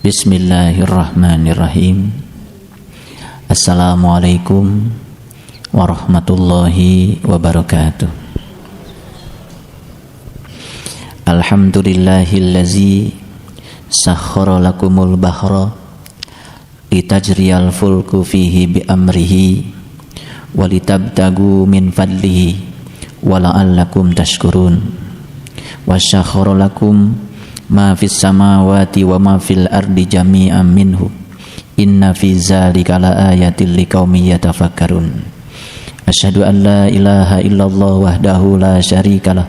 Bismillahirrahmanirrahim. Assalamualaikum warahmatullahi wabarakatuh. Alhamdulillahillazi sakhkhara lakumul bahra litajriyal fulku fihi bi amrihi walitabtagu min fadlihi wala'allakum tashkurun. Wasyakhkhara lakum ma fis samawati wa ma fil ardi jami'an minhu inna fi dzalika laayatil liqaumin yatafakkarun. Asyhadu an la ilaha illallah wahdahu la syarikalah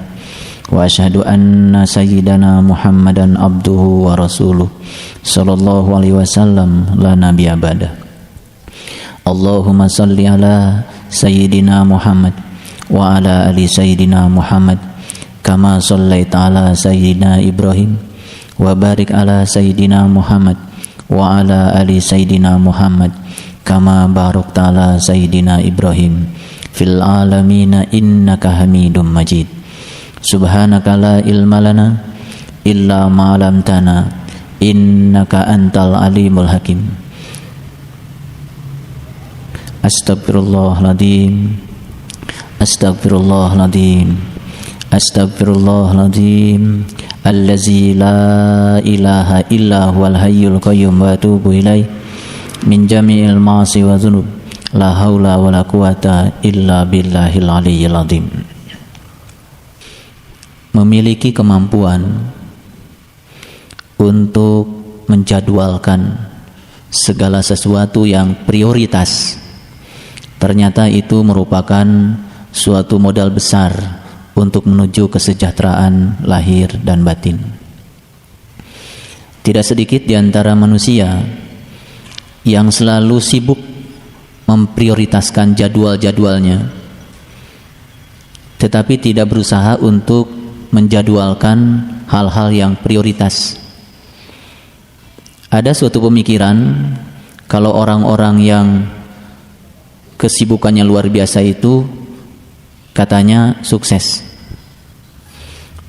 wa asyhadu anna sayyidana Muhammadan abduhu wa rasuluh sallallahu alaihi wasallam la nabiyya ba'da. Allahumma salli ala sayyidina Muhammad wa ala ali sayyidina Muhammad kama shallaita ala sayyidina Ibrahim wa barik ala sayyidina Muhammad wa ala ali sayyidina Muhammad kama barakta ala sayyidina Ibrahim fil alamina innaka Hamidum Majid. Subhanaka la ilma lana illa ma 'allamtana innaka antal alimul hakim. Astaghfirullahaladzim, astaghfirullahaladzim, astaghfirullahaladzim, allazi la ilaha illa huwal hayyul qayyum wa atubu ilaih min jami'il ma'asi wa dzunub la haula wa la quwata illa billahil aliyyil azim. Memiliki kemampuan untuk menjadwalkan segala sesuatu yang prioritas, ternyata itu merupakan suatu modal besar untuk menuju kesejahteraan lahir dan batin. Tidak sedikit di antara manusia yang selalu sibuk memprioritaskan jadwal-jadwalnya, tetapi tidak berusaha untuk menjadwalkan hal-hal yang prioritas. Ada suatu pemikiran kalau orang-orang yang kesibukannya luar biasa itu katanya sukses.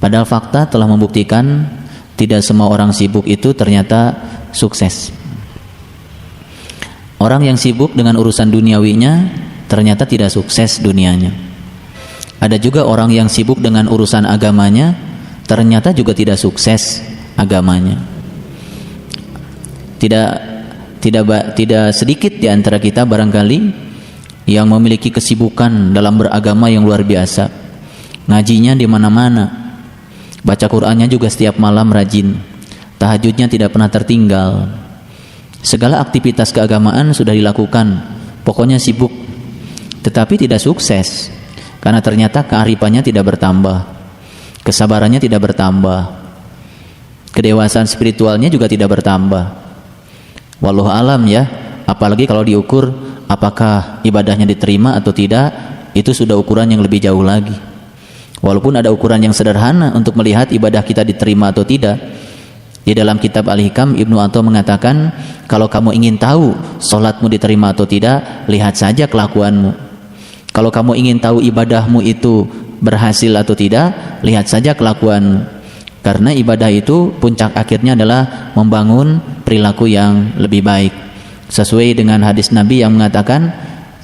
Padahal fakta telah membuktikan tidak semua orang sibuk itu ternyata sukses. Orang yang sibuk dengan urusan duniawinya ternyata tidak sukses dunianya. Ada juga orang yang sibuk dengan urusan agamanya ternyata juga tidak sukses agamanya. Tidak sedikit di antara kita barangkali yang memiliki kesibukan dalam beragama yang luar biasa. Ngajinya di mana-mana, baca Qur'annya juga setiap malam rajin, tahajudnya tidak pernah tertinggal. Segala aktivitas keagamaan sudah dilakukan, pokoknya sibuk, tetapi tidak sukses. Karena ternyata kearifannya tidak bertambah, kesabarannya tidak bertambah, kedewasaan spiritualnya juga tidak bertambah. Wallahu alam ya, apalagi kalau diukur apakah ibadahnya diterima atau tidak, itu sudah ukuran yang lebih jauh lagi. Walaupun ada ukuran yang sederhana untuk melihat ibadah kita diterima atau tidak. Di dalam kitab Al-Hikam, Ibnu Atha mengatakan, kalau kamu ingin tahu sholatmu diterima atau tidak, lihat saja kelakuanmu. Kalau kamu ingin tahu ibadahmu itu berhasil atau tidak, lihat saja kelakuanmu. Karena ibadah itu puncak akhirnya adalah membangun perilaku yang lebih baik. Sesuai dengan hadis Nabi yang mengatakan,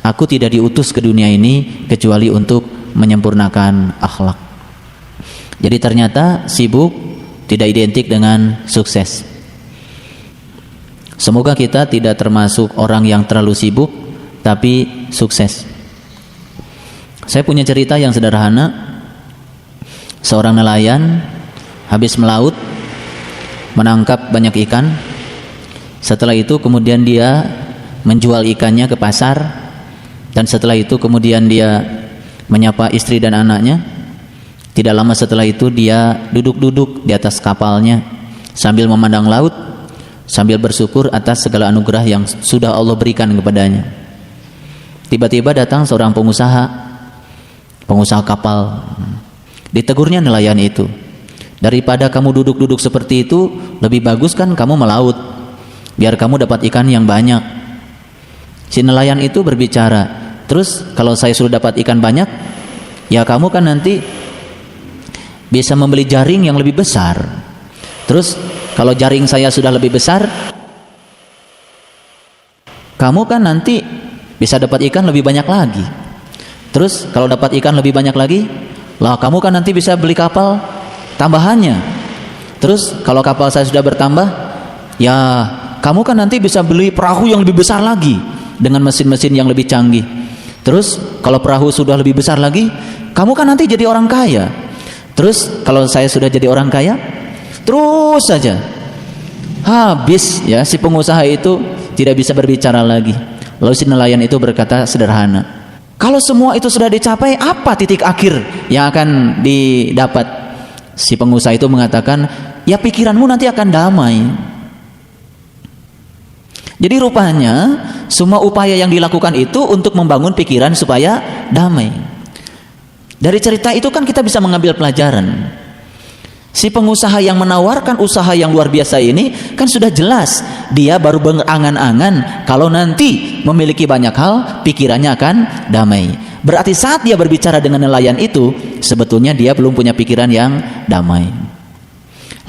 aku tidak diutus ke dunia ini kecuali untuk menyempurnakan akhlak. Jadi ternyata sibuk tidak identik dengan sukses. Semoga kita tidak termasuk orang yang terlalu sibuk tapi sukses. Saya punya cerita yang sederhana. Seorang nelayan habis melaut, menangkap banyak ikan. Setelah itu kemudian dia menjual ikannya ke pasar, dan setelah itu kemudian dia menyapa istri dan anaknya. Tidak lama setelah itu dia duduk-duduk di atas kapalnya sambil memandang laut, sambil bersyukur atas segala anugerah yang sudah Allah berikan kepadanya. Tiba-tiba datang seorang pengusaha kapal. Ditegurnya nelayan itu, daripada kamu duduk-duduk seperti itu, lebih bagus kan kamu melaut, biar kamu dapat ikan yang banyak. Si nelayan itu berbicara, terus kalau saya sudah dapat ikan banyak, ya kamu kan nanti bisa membeli jaring yang lebih besar. Terus kalau jaring saya sudah lebih besar, kamu kan nanti bisa dapat ikan lebih banyak lagi. Terus kalau dapat ikan lebih banyak lagi, lah kamu kan nanti bisa beli kapal tambahannya. Terus kalau kapal saya sudah bertambah, ya kamu kan nanti bisa beli perahu yang lebih besar lagi dengan mesin-mesin yang lebih canggih. Terus kalau perahu sudah lebih besar lagi, kamu kan nanti jadi orang kaya. Terus kalau saya sudah jadi orang kaya, terus saja habis ya, si pengusaha itu tidak bisa berbicara lagi. Lalu si nelayan itu berkata sederhana, kalau semua itu sudah dicapai, apa titik akhir yang akan didapat? Si pengusaha itu mengatakan, ya pikiranmu nanti akan damai. Jadi rupanya semua upaya yang dilakukan itu untuk membangun pikiran supaya damai. Dari cerita itu kan kita bisa mengambil pelajaran. Si pengusaha yang menawarkan usaha yang luar biasa ini kan sudah jelas dia baru berangan-angan kalau nanti memiliki banyak hal pikirannya akan damai. Berarti saat dia berbicara dengan nelayan itu sebetulnya dia belum punya pikiran yang damai.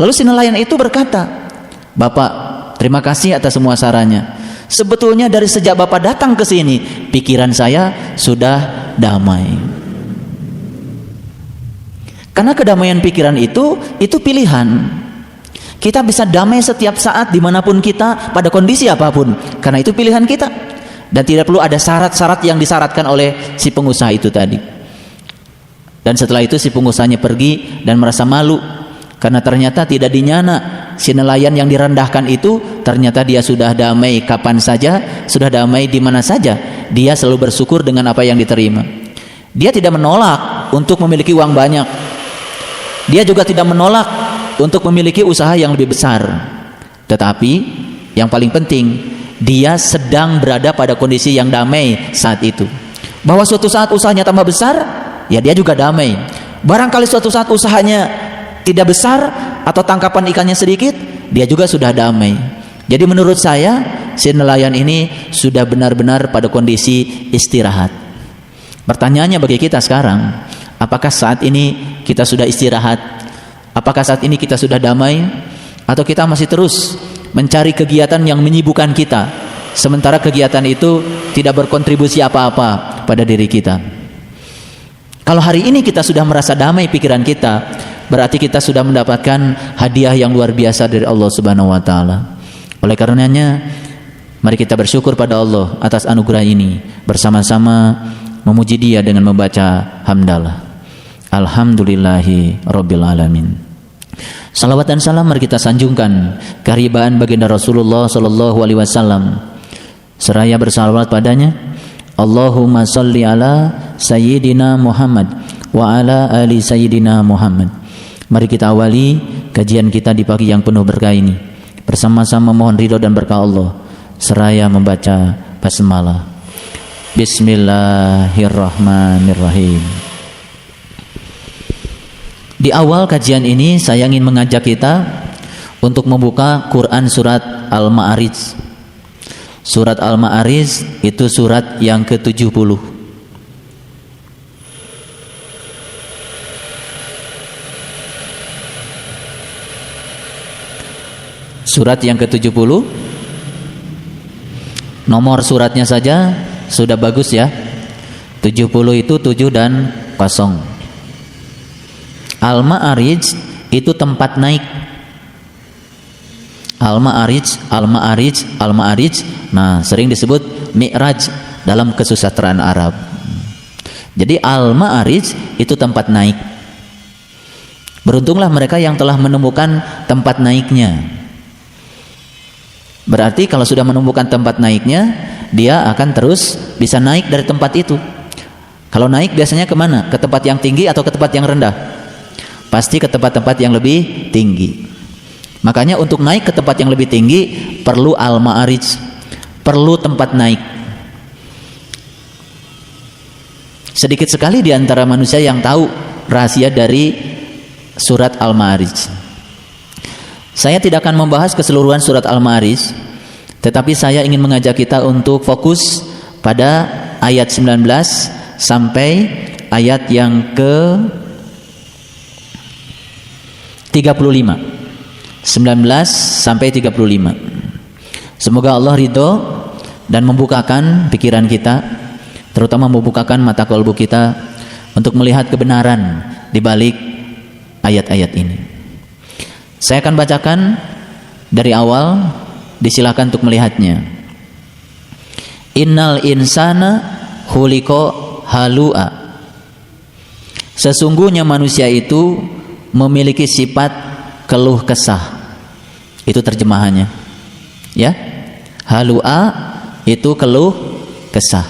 Lalu si nelayan itu berkata, Bapak, terima kasih atas semua sarannya. Sebetulnya dari sejak Bapak datang ke sini pikiran saya sudah damai. Karena kedamaian pikiran itu pilihan. Kita bisa damai setiap saat dimanapun kita, pada kondisi apapun, karena itu pilihan kita. Dan tidak perlu ada syarat-syarat yang disyaratkan oleh si pengusaha itu tadi. Dan setelah itu si pengusahanya pergi dan merasa malu, karena ternyata tidak dinyana si nelayan yang direndahkan itu, ternyata dia sudah damai kapan saja, sudah damai di mana saja. Dia selalu bersyukur dengan apa yang diterima. Dia tidak menolak untuk memiliki uang banyak. Dia juga tidak menolak untuk memiliki usaha yang lebih besar. Tetapi yang paling penting, dia sedang berada pada kondisi yang damai saat itu. Bahwa suatu saat usahanya tambah besar, ya dia juga damai. Barangkali suatu saat usahanya tidak besar atau tangkapan ikannya sedikit, dia juga sudah damai. Jadi menurut saya, si nelayan ini sudah benar-benar pada kondisi istirahat. Pertanyaannya bagi kita sekarang, apakah saat ini kita sudah istirahat? Apakah saat ini kita sudah damai? Atau kita masih terus mencari kegiatan yang menyibukkan kita, sementara kegiatan itu tidak berkontribusi apa-apa pada diri kita? Kalau hari ini kita sudah merasa damai pikiran kita, berarti kita sudah mendapatkan hadiah yang luar biasa dari Allah Subhanahu wa taala. Oleh karenanya, mari kita bersyukur pada Allah atas anugerah ini, bersama-sama memuji Dia dengan membaca hamdalah. Alhamdulillahi Rabbil Alamin. Salawat dan salam mari kita sanjungkan keharibaan baginda Rasulullah Sallallahu Alaihi Wasallam, seraya bersalawat padanya. Allahumma salli ala Sayyidina Muhammad wa ala ali Sayyidina Muhammad. Mari kita awali kajian kita di pagi yang penuh berkah ini, bersama-sama mohon ridho dan berkah Allah, seraya membaca basmalah. Bismillahirrahmanirrahim. Di awal kajian ini saya ingin mengajak kita untuk membuka Quran surat Al-Ma'arij. Surat Al-Ma'arij itu surat yang ke-70. Surat yang ke-70. Nomor suratnya saja sudah bagus ya. 70 itu 7 dan 0. Al-Ma'arij itu tempat naik. Al-Ma'arij, Al-Ma'arij, Al-Ma'arij. Nah, sering disebut Mi'raj dalam kesusastraan Arab. Jadi Al-Ma'arij itu tempat naik. Beruntunglah mereka yang telah menemukan tempat naiknya. Berarti kalau sudah menemukan tempat naiknya, dia akan terus bisa naik dari tempat itu. Kalau naik biasanya kemana? Ke tempat yang tinggi atau ke tempat yang rendah? Pasti ke tempat-tempat yang lebih tinggi. Makanya untuk naik ke tempat yang lebih tinggi perlu Al-Ma'arij, perlu tempat naik. Sedikit sekali di antara manusia yang tahu rahasia dari surat Al-Ma'arij. Saya tidak akan membahas keseluruhan surat Al-Ma'arij, tetapi saya ingin mengajak kita untuk fokus pada ayat 19 sampai ayat yang ke 35. 19 sampai 35. Semoga Allah ridho dan membukakan pikiran kita, terutama membukakan mata kalbu kita untuk melihat kebenaran di balik ayat-ayat ini. Saya akan bacakan dari awal, disilakan untuk melihatnya. Innal insana khuliqa halu'a. Sesungguhnya manusia itu memiliki sifat keluh kesah. Itu terjemahannya. Ya. Halu'a itu keluh kesah.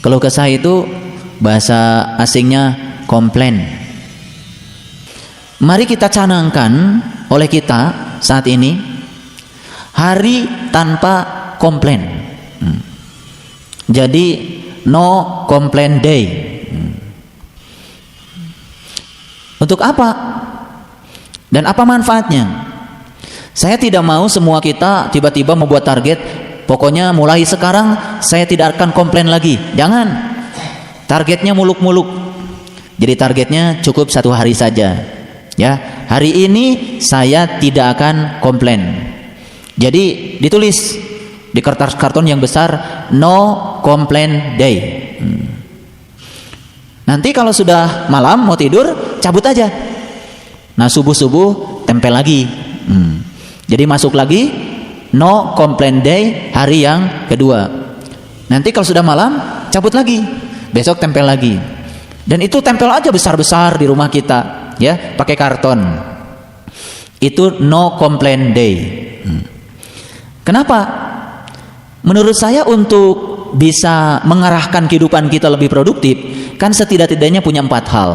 Keluh kesah itu bahasa asingnya komplain. Mari kita canangkan oleh kita saat ini hari tanpa komplain. Jadi no complain day. Untuk apa? Dan apa manfaatnya? Saya tidak mau semua kita tiba-tiba membuat target, pokoknya mulai sekarang saya tidak akan komplain lagi. Jangan. Targetnya muluk-muluk. Jadi targetnya cukup 1 hari saja. Ya, hari ini saya tidak akan komplain. Jadi ditulis di kertas karton yang besar, no complain day. Nanti kalau sudah malam mau tidur, cabut aja. Nah, subuh-subuh tempel lagi. Jadi masuk lagi no complain day hari yang kedua. Nanti kalau sudah malam cabut lagi. Besok tempel lagi. Dan itu tempel aja besar-besar di rumah kita, ya, pakai karton. Itu no complain day. Kenapa? Menurut saya untuk bisa mengarahkan kehidupan kita lebih produktif, kan setidak-tidaknya punya 4 hal.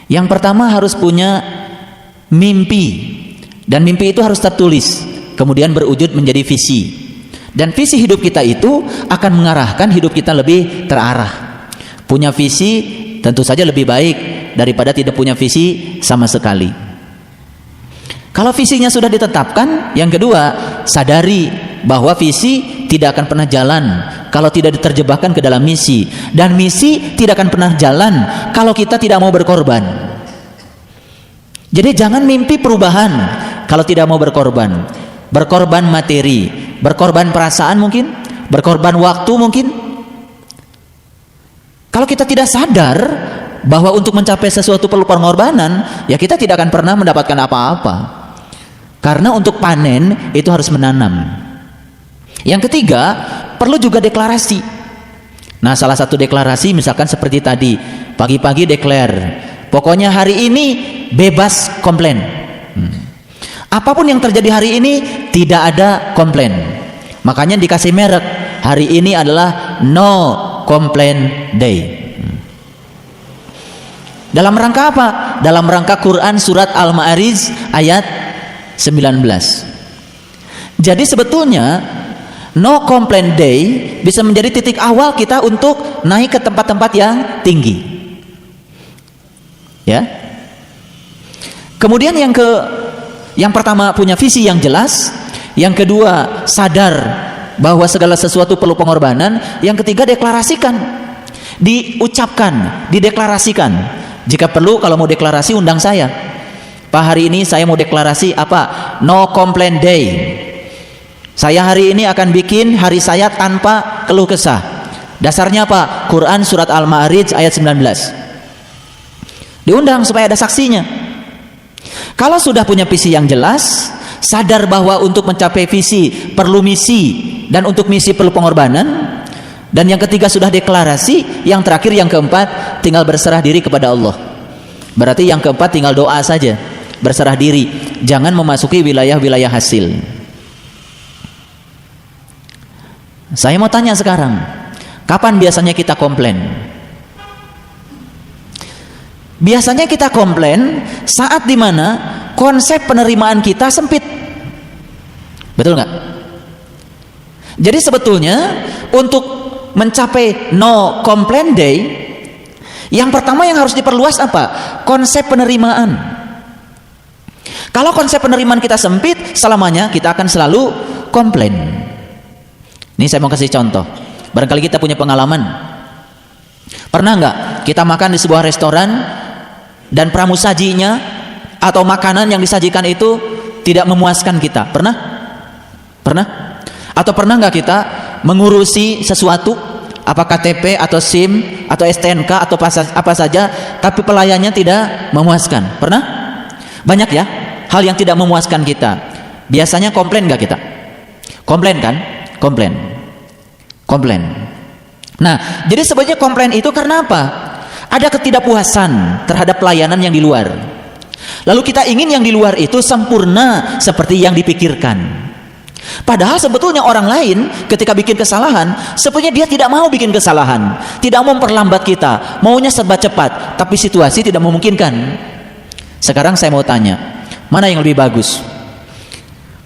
Yang pertama harus punya mimpi. Dan mimpi itu harus tertulis, kemudian berwujud menjadi visi. Dan visi hidup kita itu akan mengarahkan hidup kita lebih terarah. Punya visi tentu saja lebih baik daripada tidak punya visi sama sekali. Kalau visinya sudah ditetapkan, yang kedua, sadari bahwa visi tidak akan pernah jalan kalau tidak diterjebakkan ke dalam misi. Dan misi tidak akan pernah jalan kalau kita tidak mau berkorban. Jadi jangan mimpi perubahan kalau tidak mau berkorban. Berkorban materi, berkorban perasaan mungkin, berkorban waktu mungkin. Kalau kita tidak sadar bahwa untuk mencapai sesuatu perlu pengorbanan, ya kita tidak akan pernah mendapatkan apa-apa. Karena untuk panen itu harus menanam. Yang ketiga, perlu juga deklarasi. Nah, salah satu deklarasi misalkan seperti tadi, pagi-pagi declare, pokoknya hari ini bebas komplain. Apapun yang terjadi hari ini tidak ada komplain. Makanya dikasih merek, hari ini adalah no complain day. Dalam rangka apa? Dalam rangka Quran surat Al-Ma'arij ayat 19. Jadi sebetulnya no complain day bisa menjadi titik awal kita untuk naik ke tempat-tempat yang tinggi. Ya. Kemudian yang pertama punya visi yang jelas, yang kedua sadar bahwa segala sesuatu perlu pengorbanan, yang ketiga deklarasikan, diucapkan, dideklarasikan. Jika perlu kalau mau deklarasi undang saya. Pak, hari ini saya mau deklarasi apa? No complain day. Saya hari ini akan bikin hari saya tanpa keluh kesah. Dasarnya apa? Quran surat Al-Ma'arij ayat 19. Diundang supaya ada saksinya. Kalau sudah punya visi yang jelas, sadar bahwa untuk mencapai visi perlu misi, dan untuk misi perlu pengorbanan, dan yang ketiga sudah deklarasi, yang terakhir yang keempat tinggal berserah diri kepada Allah. Berarti yang keempat tinggal doa saja, berserah diri, jangan memasuki wilayah-wilayah hasil. Saya mau tanya sekarang, kapan biasanya kita komplain? Biasanya kita komplain saat dimana konsep penerimaan kita sempit. Betul nggak? Jadi sebetulnya untuk mencapai no complain day, yang pertama yang harus diperluas apa? Konsep penerimaan. Kalau konsep penerimaan kita sempit, selamanya kita akan selalu komplain. Ini saya mau kasih contoh. Barangkali kita punya pengalaman. Pernah nggak kita makan di sebuah restoran dan pramusajinya atau makanan yang disajikan itu tidak memuaskan kita? Pernah? Pernah? Atau pernah nggak kita mengurusi sesuatu, apa KTP atau SIM atau STNK atau apa saja, tapi pelayannya tidak memuaskan. Pernah? Banyak ya hal yang tidak memuaskan kita. Biasanya komplain gak kita? Komplain kan? Komplain. Nah, jadi sebenarnya komplain itu karena apa? Ada ketidakpuasan terhadap pelayanan yang di luar. Lalu kita ingin yang di luar itu sempurna seperti yang dipikirkan. Padahal sebetulnya orang lain ketika bikin kesalahan, sebenarnya dia tidak mau bikin kesalahan, tidak mau memperlambat kita, maunya serba cepat, tapi situasi tidak memungkinkan. Sekarang saya mau tanya, mana yang lebih bagus?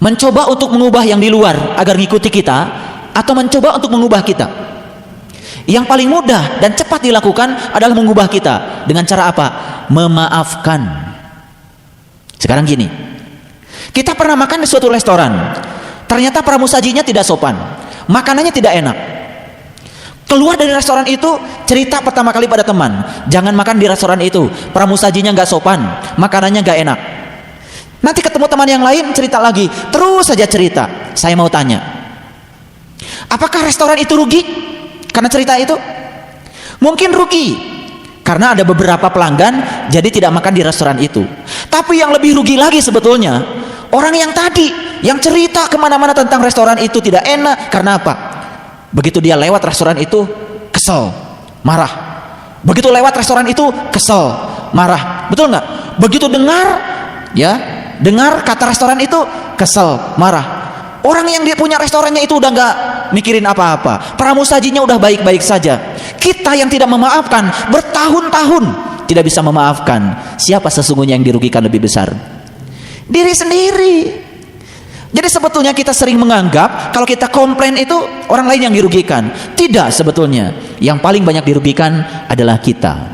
Mencoba untuk mengubah yang di luar agar mengikuti kita, atau mencoba untuk mengubah kita? Yang paling mudah dan cepat dilakukan adalah mengubah kita. Dengan cara apa? Memaafkan. Sekarang gini, kita pernah makan di suatu restoran, ternyata pramusajinya tidak sopan, makanannya tidak enak. Keluar dari restoran itu, cerita pertama kali pada teman, jangan makan di restoran itu, pramusajinya gak sopan, makanannya gak enak. Nanti ketemu teman yang lain, cerita lagi, terus saja cerita. Saya mau tanya, apakah restoran itu rugi karena cerita itu? Mungkin rugi karena ada beberapa pelanggan jadi tidak makan di restoran itu. Tapi yang lebih rugi lagi sebetulnya orang yang tadi, yang cerita kemana-mana tentang restoran itu tidak enak. Karena apa? Begitu dia lewat restoran itu, kesel, marah. Begitu lewat restoran itu, kesel, marah. Betul nggak? Begitu dengar kata restoran itu, kesel, marah. Orang yang dia punya restorannya itu udah nggak mikirin apa-apa, pramusajinya udah baik-baik saja. Kita yang tidak memaafkan, bertahun-tahun tidak bisa memaafkan. Siapa sesungguhnya yang dirugikan lebih besar? Diri sendiri. Jadi sebetulnya kita sering menganggap kalau kita komplain itu orang lain yang dirugikan. Tidak, sebetulnya yang paling banyak dirugikan adalah kita.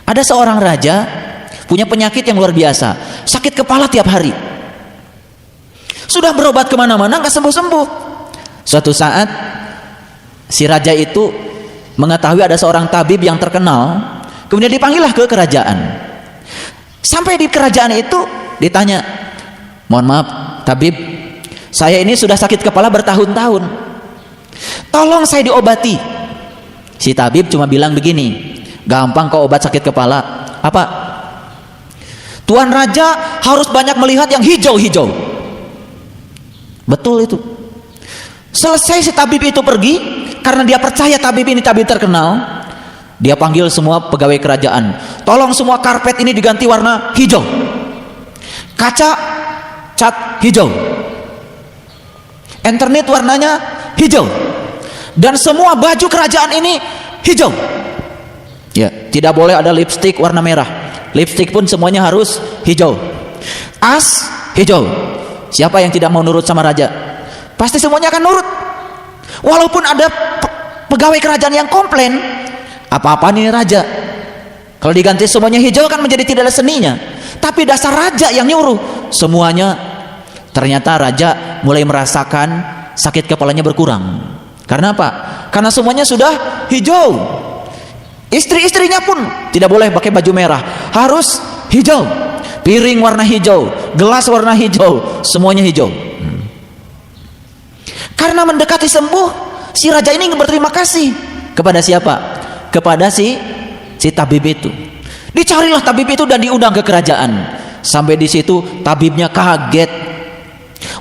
Ada seorang raja punya penyakit yang luar biasa, sakit kepala tiap hari. Sudah berobat kemana-mana nggak sembuh-sembuh. Suatu saat si raja itu mengetahui ada seorang tabib yang terkenal, kemudian dipanggillah ke kerajaan. Sampai di kerajaan itu ditanya, mohon maaf tabib, saya ini sudah sakit kepala bertahun-tahun, tolong saya diobati. Si tabib cuma bilang begini, gampang kok obat sakit kepala. Apa? Tuan raja harus banyak melihat yang hijau-hijau. Betul itu. Selesai si tabib itu pergi, karena dia percaya tabib ini tabib terkenal, dia panggil semua pegawai kerajaan, tolong semua karpet ini diganti warna hijau, kaca cat hijau, internet warnanya hijau, dan semua baju kerajaan ini hijau. Ya, tidak boleh ada lipstik warna merah, lipstik pun semuanya harus hijau, as hijau. Siapa yang tidak mau nurut sama raja? Pasti semuanya akan nurut. Walaupun ada pegawai kerajaan yang komplain, apa-apa nih raja, kalau diganti semuanya hijau kan menjadi tidak ada seninya. Tapi dasar raja yang nyuruh semuanya. Ternyata raja mulai merasakan sakit kepalanya berkurang. Karena apa? Karena semuanya sudah hijau. Istri-istrinya pun tidak boleh pakai baju merah, harus hijau. Piring warna hijau, gelas warna hijau, semuanya hijau. Karena mendekati sembuh, si raja ini berterima kasih kepada siapa? Kepada si tabib itu. Dicarilah tabib itu dan diundang ke kerajaan. Sampai di situ tabibnya kaget,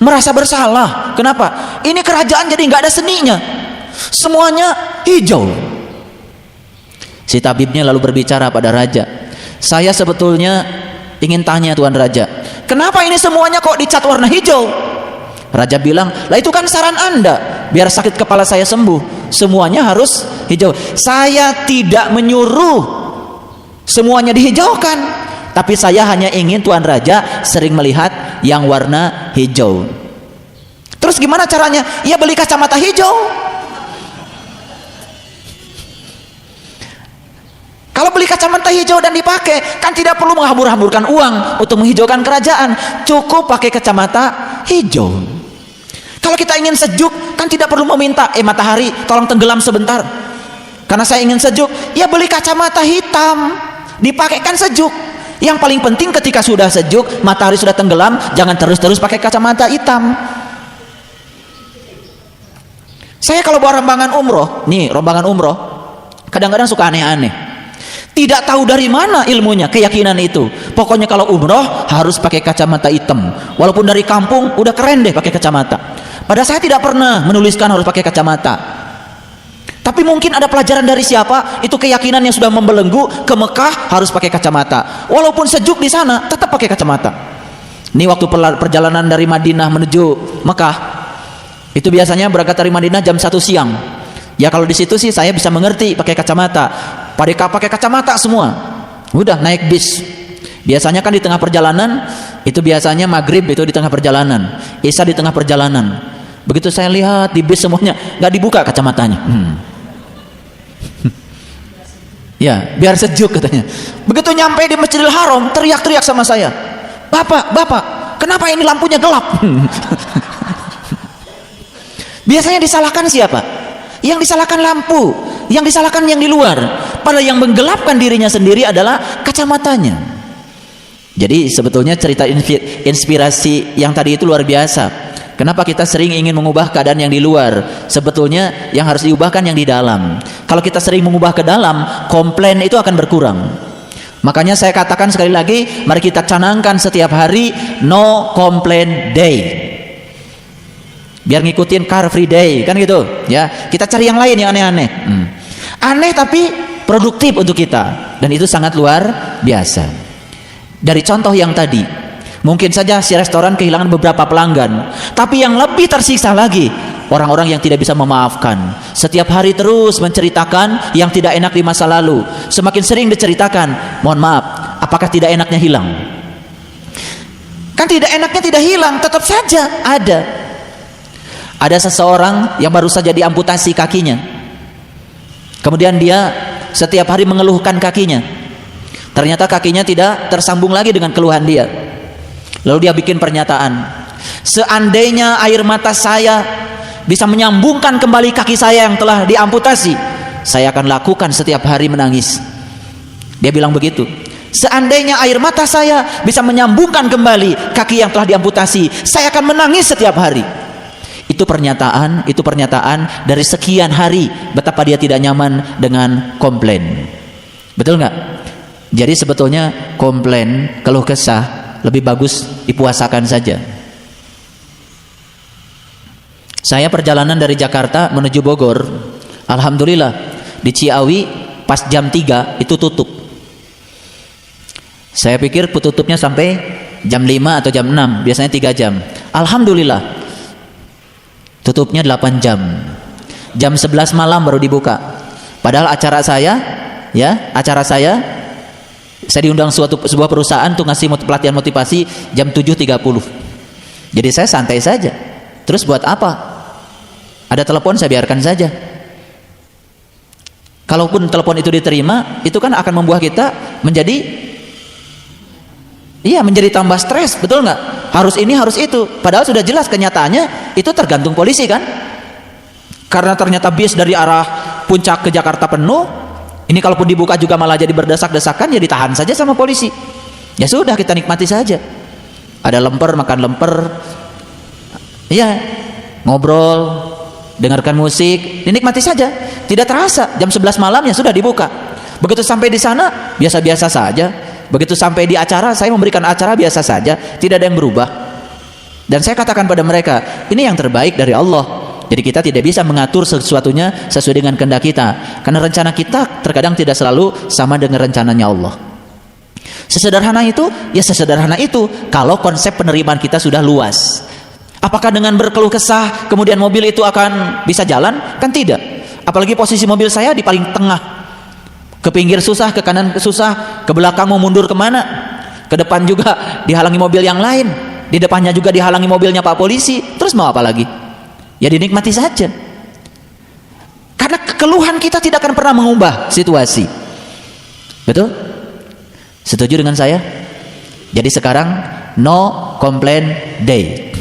merasa bersalah. Kenapa? Ini kerajaan jadi nggak ada seninya, semuanya hijau. Si tabibnya lalu berbicara pada raja, saya sebetulnya ingin tanya Tuan Raja, kenapa ini semuanya kok dicat warna hijau? Raja bilang, lah itu kan saran Anda, biar sakit kepala saya sembuh, semuanya harus hijau. Saya tidak menyuruh semuanya dihijaukan, tapi saya hanya ingin Tuan Raja sering melihat yang warna hijau. Terus gimana caranya? Ya beli kacamata hijau. Kalau beli kacamata hijau dan dipakai, kan tidak perlu menghambur-hamburkan uang untuk menghijaukan kerajaan. Cukup pakai kacamata hijau. Kalau kita ingin sejuk, kan tidak perlu meminta, matahari tolong tenggelam sebentar, karena saya ingin sejuk. Ya beli kacamata hitam, dipakai kan sejuk. Yang paling penting ketika sudah sejuk, matahari sudah tenggelam, jangan terus-terus pakai kacamata hitam. Saya kalau bawa rombongan umroh, nih rombongan umroh, kadang-kadang suka aneh-aneh. Tidak tahu dari mana ilmunya, keyakinan itu. Pokoknya kalau umroh harus pakai kacamata hitam. Walaupun dari kampung udah keren deh pakai kacamata. Padahal saya tidak pernah menuliskan harus pakai kacamata. Tapi mungkin ada pelajaran dari siapa, itu keyakinan yang sudah membelenggu ke Mekah harus pakai kacamata. Walaupun sejuk di sana, tetap pakai kacamata. Ini waktu perjalanan dari Madinah menuju Mekah, itu biasanya berangkat dari Madinah jam 1 siang. Ya kalau di situ sih saya bisa mengerti pakai kacamata. Pakai kacamata semua. Udah naik bis. Biasanya kan di tengah perjalanan, itu biasanya maghrib itu di tengah perjalanan, isya di tengah perjalanan. Begitu saya lihat di bis semuanya nggak dibuka kacamatanya. Ya biar sejuk katanya. Begitu nyampe di Masjidil Haram, teriak-teriak sama saya, Bapak, kenapa ini lampunya gelap? Biasanya disalahkan siapa? Yang disalahkan lampu, yang disalahkan yang di luar. Padahal yang menggelapkan dirinya sendiri adalah kacamatanya. Jadi sebetulnya cerita inspirasi yang tadi itu luar biasa. Kenapa kita sering ingin mengubah keadaan yang di luar? Sebetulnya yang harus diubahkan yang di dalam. Kalau kita sering mengubah ke dalam, komplain itu akan berkurang. Makanya saya katakan sekali lagi, mari kita canangkan setiap hari no complain day. Biar ngikutin car free day kan gitu ya. Kita cari yang lain yang aneh-aneh. Aneh tapi produktif untuk kita, dan itu sangat luar biasa. Dari contoh yang tadi, mungkin saja si restoran kehilangan beberapa pelanggan, tapi yang lebih tersiksa lagi orang-orang yang tidak bisa memaafkan. Setiap hari terus menceritakan yang tidak enak di masa lalu. Semakin sering diceritakan, mohon maaf, apakah tidak enaknya hilang? Kan tidak enaknya tidak hilang, tetap saja ada. Ada seseorang yang baru saja diamputasi kakinya. Kemudian dia setiap hari mengeluhkan kakinya. Ternyata kakinya tidak tersambung lagi dengan keluhan dia. Lalu dia bikin pernyataan, seandainya air mata saya bisa menyambungkan kembali kaki saya yang telah diamputasi, saya akan lakukan setiap hari menangis. Dia bilang begitu. Seandainya air mata saya bisa menyambungkan kembali kaki yang telah diamputasi, saya akan menangis setiap hari. Itu pernyataan dari sekian hari betapa dia tidak nyaman dengan komplain. Betul nggak? Jadi sebetulnya komplain, keluh kesah lebih bagus dipuasakan saja. Saya perjalanan dari Jakarta menuju Bogor, alhamdulillah di Ciawi pas jam 3 itu tutup. Saya pikir tutupnya sampai jam 5 atau jam 6, biasanya 3 jam. Alhamdulillah tutupnya 8 jam. Jam 11 malam baru dibuka. Padahal acara saya diundang sebuah perusahaan untuk ngasih pelatihan motivasi jam 7.30. Jadi saya santai saja. Terus buat apa? Ada telepon, saya biarkan saja. Kalaupun telepon itu diterima, itu kan akan membuat kita menjadi tambah stres, betul nggak? Harus ini, harus itu. Padahal sudah jelas kenyataannya itu tergantung polisi kan? Karena ternyata bis dari arah Puncak ke Jakarta penuh. Ini kalaupun dibuka juga malah jadi berdesak-desakan, ya ditahan saja sama polisi. Ya sudah, kita nikmati saja. Ada lemper, makan lemper. Iya, ngobrol, dengarkan musik, dinikmati saja. Tidak terasa jam 11 malam ya sudah dibuka. Begitu sampai di sana biasa-biasa saja. Begitu sampai di acara, saya memberikan acara biasa saja, tidak ada yang berubah. Dan saya katakan pada mereka, ini yang terbaik dari Allah. Jadi kita tidak bisa mengatur sesuatunya sesuai dengan kehendak kita, karena rencana kita terkadang tidak selalu sama dengan rencananya Allah. Sesederhana itu, ya sesederhana itu kalau konsep penerimaan kita sudah luas. Apakah dengan berkeluh kesah kemudian mobil itu akan bisa jalan? Kan tidak. Apalagi posisi mobil saya di paling tengah. Ke pinggir susah, ke kanan susah, ke belakang mau mundur kemana, ke depan juga dihalangi mobil yang lain, di depannya juga dihalangi mobilnya Pak Polisi. Terus mau apa lagi? Ya dinikmati saja. Karena keluhan kita tidak akan pernah mengubah situasi. Betul? Setuju dengan saya? Jadi sekarang no complain day.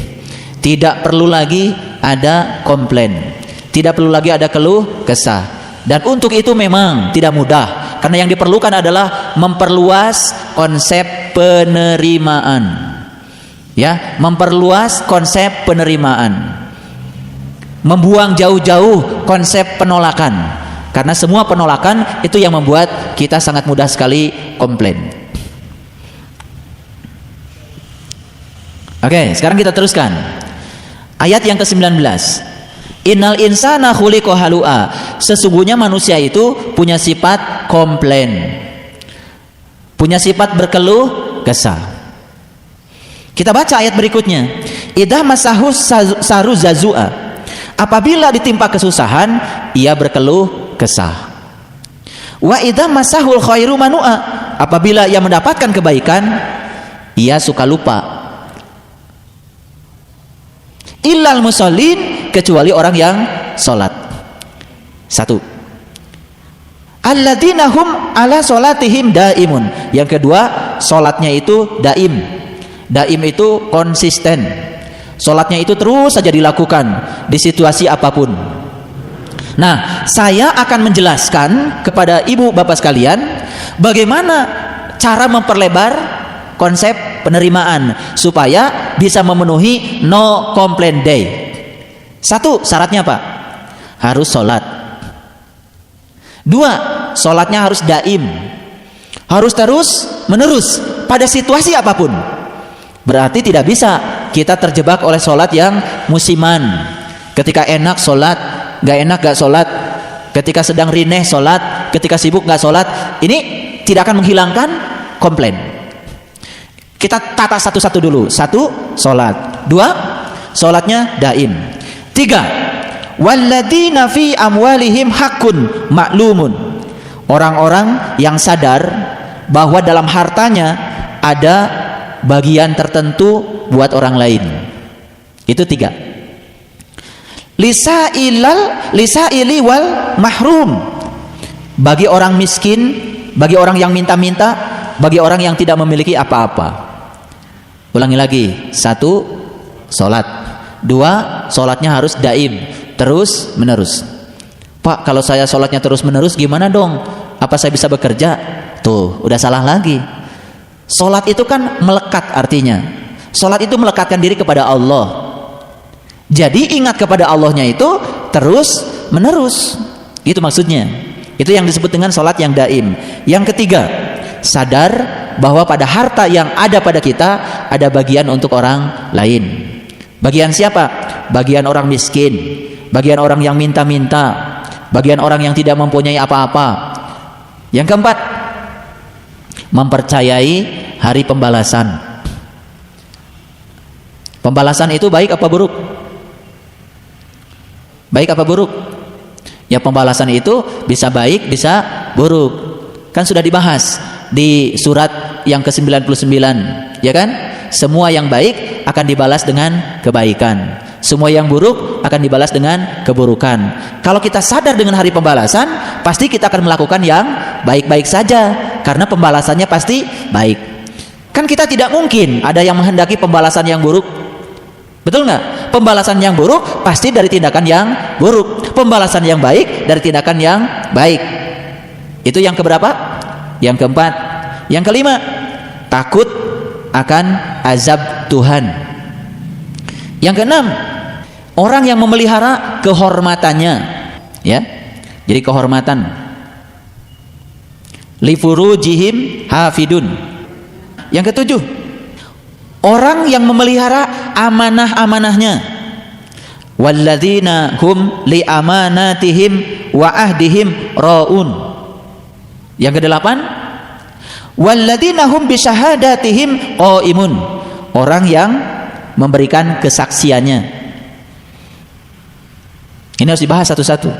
Tidak perlu lagi ada komplain, tidak perlu lagi ada keluh kesah. Dan untuk itu memang tidak mudah, karena yang diperlukan adalah memperluas konsep penerimaan. Ya, memperluas konsep penerimaan. membuang jauh-jauh konsep penolakan, karena semua penolakan itu yang membuat kita sangat mudah sekali komplain. Oke, sekarang kita teruskan ayat yang ke-19. Innal insana khuliqa halu'a. Sesungguhnya manusia itu punya sifat komplain, punya sifat berkeluh kesah. Kita baca ayat berikutnya. Idza masahu saru zazua. Apabila ditimpa kesusahan, ia berkeluh kesah. Wa idza masahul khairu manua. Apabila ia mendapatkan kebaikan, ia suka lupa. Illal musallin, kecuali orang yang salat. Satu. Alladzina hum ala salatihim daimun. Yang kedua, salatnya itu daim. Daim itu konsisten. Salatnya itu terus saja dilakukan di situasi apapun. Nah, saya akan menjelaskan kepada ibu bapak sekalian bagaimana cara memperlebar konsep penerimaan supaya bisa memenuhi no complaint day. Satu, syaratnya apa? Harus sholat. Dua, sholatnya harus daim, harus terus menerus pada situasi apapun. Berarti tidak bisa kita terjebak oleh sholat yang musiman. Ketika enak sholat, gak enak gak sholat. Ketika sedang rineh sholat, ketika sibuk gak sholat. Ini tidak akan menghilangkan komplain. Kita tata satu-satu dulu. Satu, sholat. Dua, sholatnya daim. Tiga, walladzina fi amwalihim hakun ma'lumun. Orang-orang yang sadar bahwa dalam hartanya ada bagian tertentu buat orang lain. Itu tiga. Lisaili wal mahrum. Bagi orang miskin, bagi orang yang minta-minta, bagi orang yang tidak memiliki apa-apa. Ulangi lagi. Satu, sholat. Dua, sholatnya harus daim, terus menerus. Pak, kalau saya sholatnya terus menerus gimana dong? Apa saya bisa bekerja? Tuh, udah salah lagi. Sholat itu kan melekat artinya. Sholat itu melekatkan diri kepada Allah. Jadi ingat kepada Allahnya itu terus menerus. Itu maksudnya. Itu yang disebut dengan sholat yang daim. Yang ketiga, sadar bahwa pada harta yang ada pada kita ada bagian untuk orang lain. Bagian siapa? Bagian orang miskin, bagian orang yang minta-minta, bagian orang yang tidak mempunyai apa-apa. Yang keempat, mempercayai hari pembalasan. Pembalasan itu baik apa buruk? Baik apa buruk? Ya, pembalasan itu bisa baik, bisa buruk. Kan sudah dibahas di surat yang ke-99, ya kan? Semua yang baik akan dibalas dengan kebaikan. Semua yang buruk akan dibalas dengan keburukan. Kalau kita sadar dengan hari pembalasan, pasti kita akan melakukan yang baik-baik saja, karena pembalasannya pasti baik. Kan kita tidak mungkin ada yang menghendaki pembalasan yang buruk. Betul nggak? Pembalasan yang buruk pasti dari tindakan yang buruk. Pembalasan yang baik dari tindakan yang baik. Itu yang keberapa? Yang keempat. Yang kelima, takut akan azab Tuhan. Yang keenam, orang yang memelihara kehormatannya, ya. Jadi kehormatan. Li furujihim hafidun. Yang ketujuh, orang yang memelihara amanah-amanahnya. Walladzina hum li amanatihim wa ahdihim raun. Yang kedelapan, walladzina hum bi syahadatihim qaimun. Orang yang memberikan kesaksiannya. Ini harus dibahas satu-satu.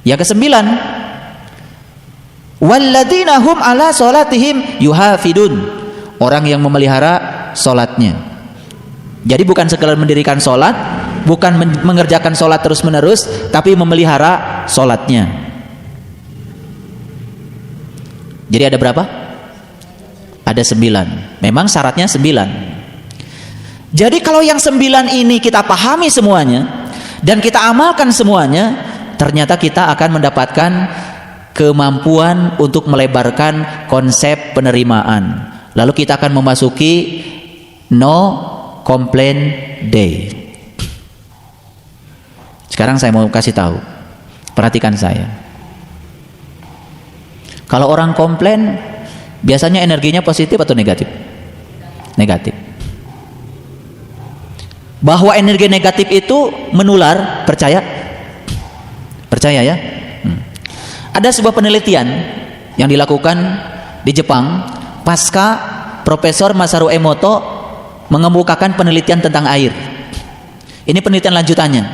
Yang kesembilan, walladzina hum ala salatihim yuhafidun. Orang yang memelihara salatnya. Jadi bukan sekedar mendirikan salat, bukan mengerjakan salat terus-menerus, tapi memelihara salatnya. Jadi ada berapa? Ada 9. Memang syaratnya 9. Jadi kalau yang 9 ini kita pahami semuanya dan kita amalkan semuanya, ternyata kita akan mendapatkan kemampuan untuk melebarkan konsep penerimaan. Lalu kita akan memasuki no complaint day. Sekarang saya mau kasih tahu, perhatikan saya. Kalau orang komplain, biasanya energinya positif atau negatif? Negatif. Bahwa energi negatif itu menular, percaya? Percaya ya? Ada sebuah penelitian yang dilakukan di Jepang pasca Profesor Masaru Emoto mengemukakan penelitian tentang air. Ini penelitian lanjutannya.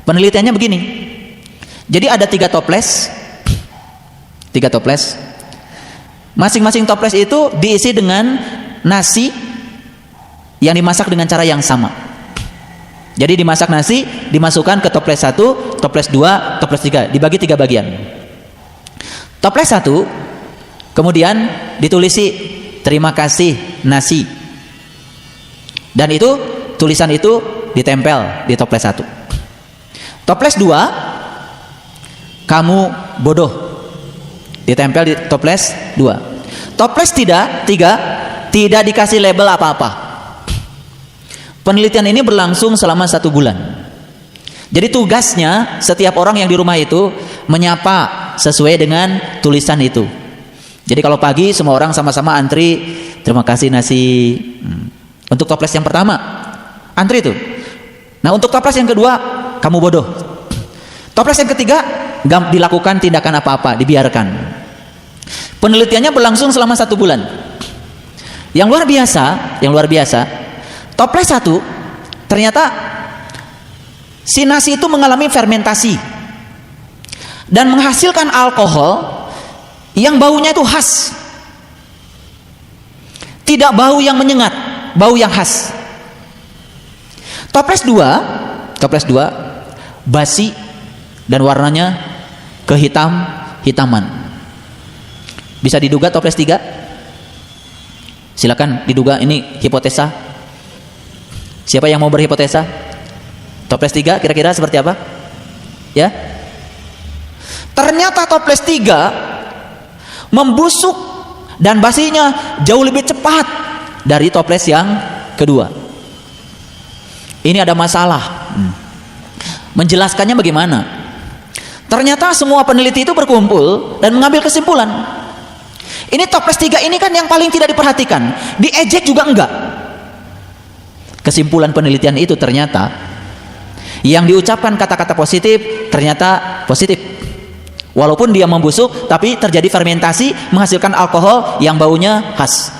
Penelitiannya begini. Jadi ada 3 toples. 3 toples. Masing-masing toples itu diisi dengan nasi yang dimasak dengan cara yang sama. Jadi dimasak nasi, dimasukkan ke toples 1, toples 2, toples 3, dibagi 3 bagian. Toples 1 kemudian ditulisi terima kasih nasi. Dan itu tulisan itu ditempel di toples 1. Toples 2 kamu bodoh, ditempel di toples 2. Toples 3 tidak dikasih label apa-apa. Penelitian ini berlangsung selama 1 bulan. Jadi tugasnya setiap orang yang di rumah itu menyapa sesuai dengan tulisan itu. Jadi kalau pagi semua orang sama-sama antri, terima kasih nasi. Untuk toples yang pertama antri itu. Nah untuk toples yang kedua, kamu bodoh. Toples yang ketiga gak dilakukan tindakan apa-apa, dibiarkan. Penelitiannya berlangsung selama 1 bulan. Yang luar biasa, toples 1 ternyata si nasi itu mengalami fermentasi dan menghasilkan alkohol yang baunya itu khas. Tidak bau yang menyengat, bau yang khas. Toples 2 basi dan warnanya hitaman. Bisa diduga toples 3? Silakan diduga, ini hipotesa. Siapa yang mau berhipotesa? Toples 3 kira-kira seperti apa? Ya. Ternyata toples 3 membusuk dan basinya jauh lebih cepat dari toples yang kedua. Ini ada masalah. Menjelaskannya bagaimana? Ternyata semua peneliti itu berkumpul dan mengambil kesimpulan. Ini toples 3 ini kan yang paling tidak diperhatikan, diejek juga enggak. Kesimpulan penelitian itu ternyata yang diucapkan kata-kata positif ternyata positif. Walaupun dia membusuk, tapi terjadi fermentasi menghasilkan alkohol yang baunya khas.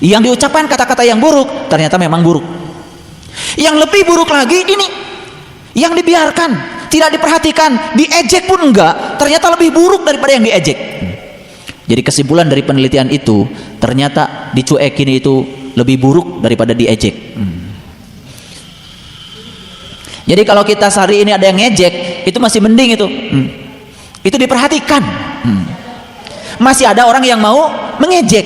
Yang diucapkan kata-kata yang buruk ternyata memang buruk. Yang lebih buruk lagi ini, yang dibiarkan, tidak diperhatikan, diejek pun enggak, ternyata lebih buruk daripada yang diejek. Jadi kesimpulan dari penelitian itu ternyata dicuekin itu lebih buruk daripada diejek. Jadi kalau kita sehari ini ada yang ngejek, itu masih mending itu. Itu diperhatikan. Masih ada orang yang mau mengejek.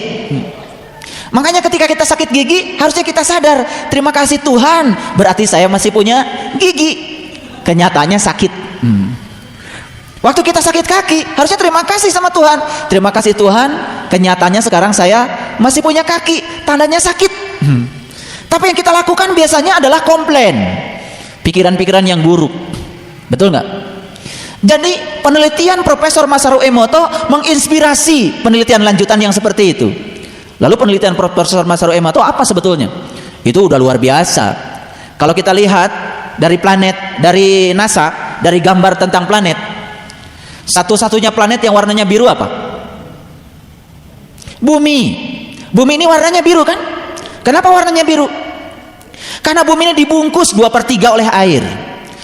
Makanya ketika kita sakit gigi, harusnya kita sadar, terima kasih Tuhan, berarti saya masih punya gigi. Kenyataannya sakit. Waktu kita sakit kaki, harusnya terima kasih sama Tuhan. Terima kasih Tuhan, kenyataannya sekarang saya masih punya kaki, tandanya sakit. Tapi yang kita lakukan biasanya adalah komplain, pikiran-pikiran yang buruk. Betul nggak? Jadi penelitian Profesor Masaru Emoto menginspirasi penelitian lanjutan yang seperti itu. Lalu penelitian Profesor Masaru Emoto apa sebetulnya? Itu udah luar biasa. Kalau kita lihat dari planet, dari NASA, dari gambar tentang planet, satu-satunya planet yang warnanya biru apa? Bumi. Bumi ini warnanya biru kan? Kenapa warnanya biru? Karena bumi ini dibungkus 2/3 oleh air.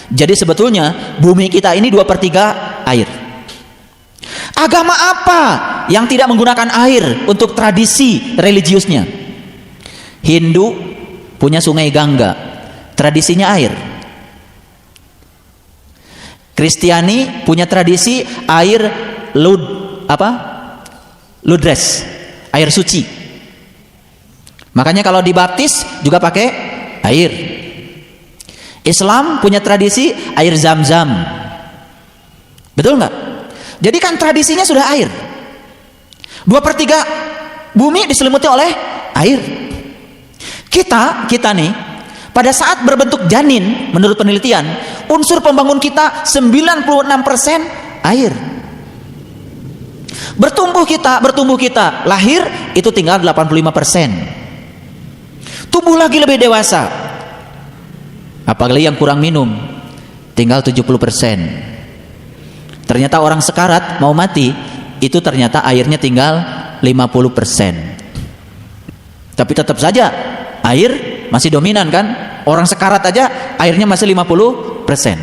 Jadi sebetulnya bumi kita ini 2/3 air. Agama apa yang tidak menggunakan air untuk tradisi religiusnya? Hindu punya sungai Gangga, tradisinya air. Kristiani punya tradisi air Ludres, air suci. Makanya kalau dibaptis juga pakai air. Islam punya tradisi air Zam-Zam. Betul nggak? Jadi kan tradisinya sudah air. 2/3 bumi diselimuti oleh air. Kita nih pada saat berbentuk janin, menurut penelitian unsur pembangun kita 96% air. Bertumbuh kita lahir itu tinggal 85%. Tumbuh lagi lebih dewasa, apalagi yang kurang minum, tinggal 70%. Ternyata orang sekarat mau mati, itu ternyata airnya tinggal 50%. Tapi tetap saja air masih dominan kan? Orang sekarat aja airnya masih 50%.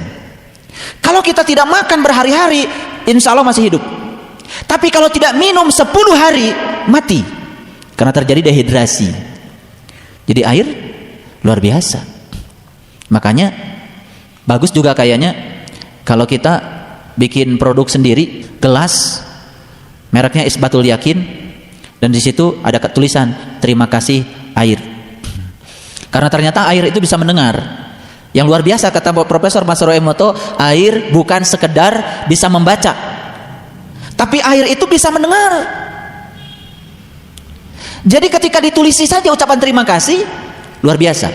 Kalau kita tidak makan berhari-hari, insya Allah masih hidup. Tapi kalau tidak minum 10 hari, mati. Karena terjadi dehidrasi. Jadi air luar biasa. Makanya bagus juga kayaknya kalau kita bikin produk sendiri, gelas mereknya Isbatul Yakin, dan di situ ada tulisan terima kasih air. Karena ternyata air itu bisa mendengar. Yang luar biasa kata Profesor Masaru Emoto, air bukan sekedar bisa membaca, tapi air itu bisa mendengar. Jadi ketika ditulisi saja ucapan terima kasih, luar biasa.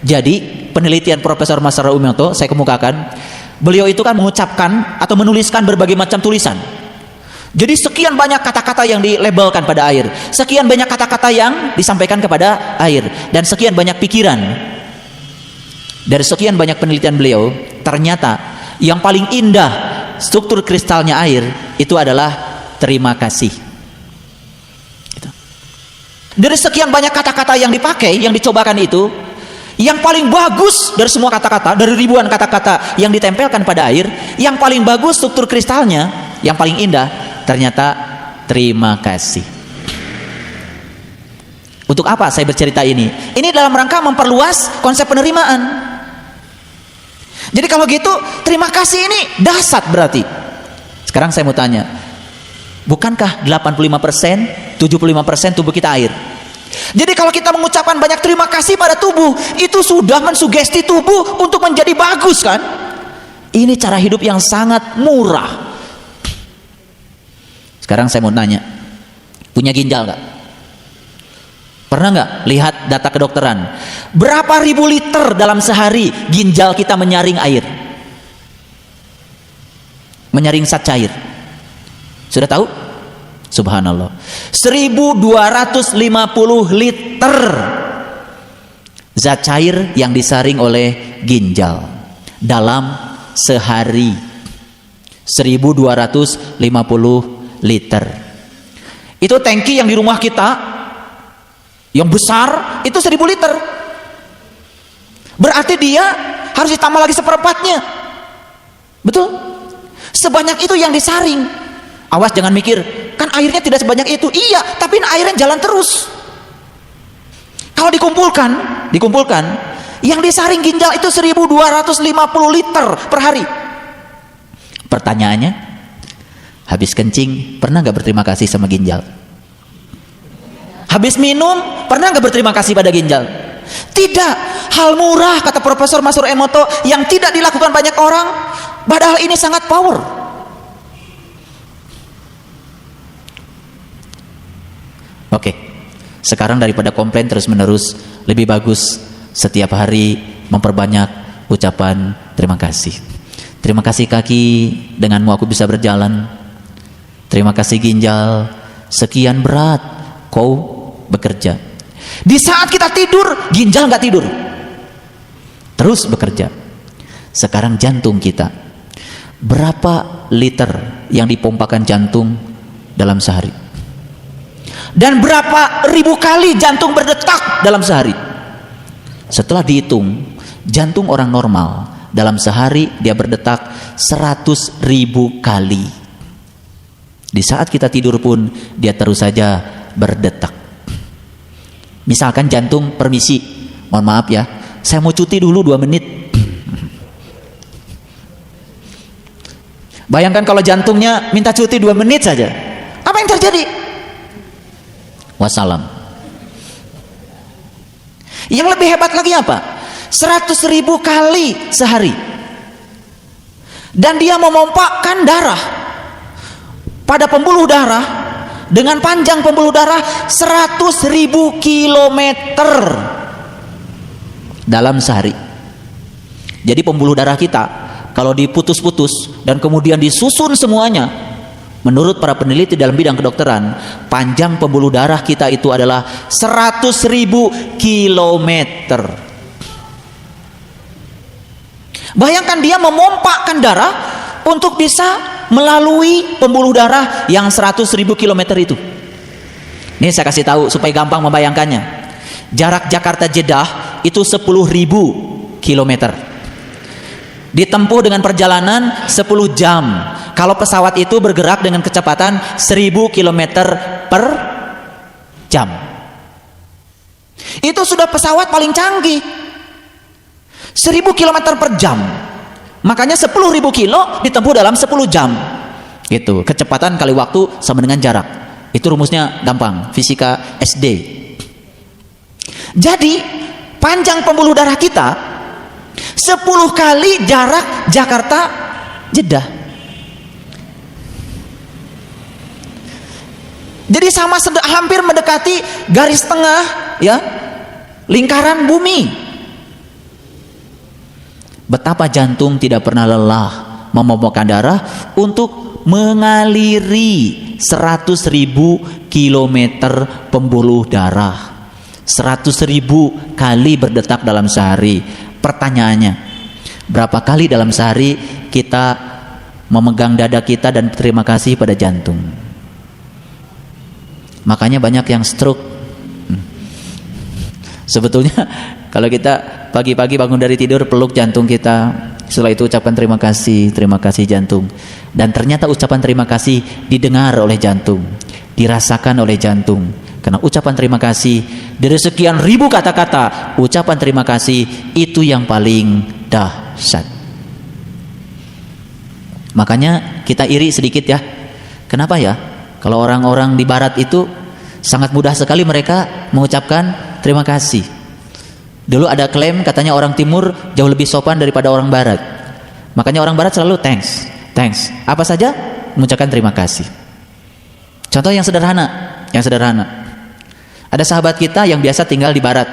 Jadi penelitian Profesor Masaru Emoto saya kemukakan, beliau itu kan mengucapkan atau menuliskan berbagai macam tulisan. Jadi sekian banyak kata-kata yang dilabelkan pada air, sekian banyak kata-kata yang disampaikan kepada air, dan sekian banyak pikiran. Dari sekian banyak penelitian beliau, ternyata yang paling indah struktur kristalnya air itu adalah terima kasih. Dari sekian banyak kata-kata yang dipakai, yang dicobakan itu, yang paling bagus dari semua kata-kata, dari ribuan kata-kata yang ditempelkan pada air, yang paling bagus struktur kristalnya, yang paling indah, ternyata terima kasih. Untuk apa saya bercerita ini? Ini dalam rangka memperluas konsep penerimaan. Jadi kalau gitu, terima kasih ini dahsyat berarti. Sekarang saya mau tanya, bukankah 85%, 75% tubuh kita air? Jadi kalau kita mengucapkan banyak terima kasih pada tubuh, itu sudah mensugesti tubuh untuk menjadi bagus kan? Ini cara hidup yang sangat murah. Sekarang saya mau nanya, punya ginjal nggak? Pernah nggak lihat data kedokteran? Berapa ribu liter dalam sehari ginjal kita menyaring air? Menyaring zat cair. Sudah tahu? Subhanallah, 1250 liter zat cair yang disaring oleh ginjal dalam sehari. 1250 liter. Itu tangki yang di rumah kita yang besar itu 1000 liter. Berarti dia harus ditambah lagi seperempatnya. Betul? Sebanyak itu yang disaring. Awas jangan mikir, kan airnya tidak sebanyak itu. Iya, tapi airnya jalan terus. Kalau dikumpulkan, yang disaring ginjal itu 1250 liter per hari. Pertanyaannya, habis kencing pernah nggak berterima kasih sama ginjal? Habis minum pernah nggak berterima kasih pada ginjal? Tidak. Hal murah kata Profesor Masaru Emoto yang tidak dilakukan banyak orang, padahal ini sangat power. Oke, sekarang daripada komplain terus menerus, lebih bagus setiap hari memperbanyak ucapan terima kasih. Terima kasih kaki, denganmu aku bisa berjalan. Terima kasih ginjal, sekian berat kau bekerja. Di saat kita tidur, ginjal nggak tidur, terus bekerja. Sekarang jantung kita, berapa liter yang dipompakan jantung dalam sehari? Dan berapa ribu kali jantung berdetak dalam sehari? Setelah dihitung, jantung orang normal dalam sehari dia berdetak 100.000 kali. Di saat kita tidur pun dia terus saja berdetak. Misalkan jantung permisi, mohon maaf ya, saya mau cuti dulu 2 menit. Bayangkan kalau jantungnya minta cuti 2 menit saja, apa yang terjadi? Wassalam. Yang lebih hebat lagi apa? 100.000 kali sehari. Dan dia memompakkan darah pada pembuluh darah dengan panjang pembuluh darah 100.000 kilometer dalam sehari. Jadi pembuluh darah kita kalau diputus-putus dan kemudian disusun semuanya, menurut para peneliti dalam bidang kedokteran, panjang pembuluh darah kita itu adalah 100.000 kilometer. Bayangkan dia memompakkan darah untuk bisa melalui pembuluh darah yang 100.000 kilometer itu. Ini saya kasih tahu supaya gampang membayangkannya. Jarak Jakarta Jeddah itu 10.000 kilometer. Ditempuh dengan perjalanan 10 jam. Kalau pesawat itu bergerak dengan kecepatan 1.000 kilometer per jam. Itu sudah pesawat paling canggih. 1.000 kilometer per jam. Makanya 10.000 kilo ditempuh dalam 10 jam. Gitu. Kecepatan kali waktu sama dengan jarak. Itu rumusnya gampang, fisika SD. Jadi panjang pembuluh darah kita 10 kali jarak Jakarta Jeddah. Jadi sama hampir mendekati garis tengah ya, lingkaran bumi. Betapa jantung tidak pernah lelah memompahkan darah untuk mengaliri 100.000 kilometer pembuluh darah. 100.000 kali berdetak dalam sehari. Pertanyaannya, berapa kali dalam sehari kita memegang dada kita dan berterima kasih pada jantung? Makanya banyak yang stroke. Sebetulnya kalau kita pagi-pagi bangun dari tidur, peluk jantung kita, setelah itu ucapkan terima kasih jantung. Dan ternyata ucapan terima kasih didengar oleh jantung, dirasakan oleh jantung. Karena ucapan terima kasih dari sekian ribu kata-kata, ucapan terima kasih itu yang paling dahsyat. Makanya kita iri sedikit ya. Kenapa ya? Kalau orang-orang di barat itu sangat mudah sekali mereka mengucapkan terima kasih. Dulu ada klaim katanya orang timur jauh lebih sopan daripada orang barat. Makanya orang barat selalu thanks. Apa saja mengucapkan terima kasih. Contoh yang sederhana. Ada sahabat kita yang biasa tinggal di barat.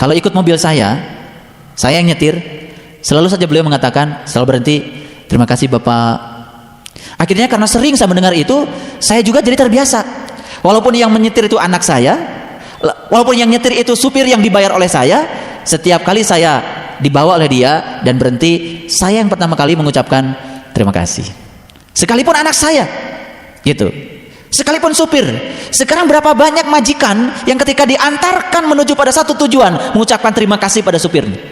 Kalau ikut mobil saya yang nyetir, selalu saja beliau mengatakan, selalu berhenti, terima kasih Bapak. Akhirnya karena sering saya mendengar itu, saya juga jadi terbiasa. Walaupun yang menyetir itu anak saya, walaupun yang nyetir itu supir yang dibayar oleh saya, setiap kali saya dibawa oleh dia dan berhenti, saya yang pertama kali mengucapkan terima kasih. Sekalipun anak saya, gitu. Sekalipun supir. Sekarang berapa banyak majikan yang ketika diantarkan menuju pada satu tujuan mengucapkan terima kasih pada supirnya?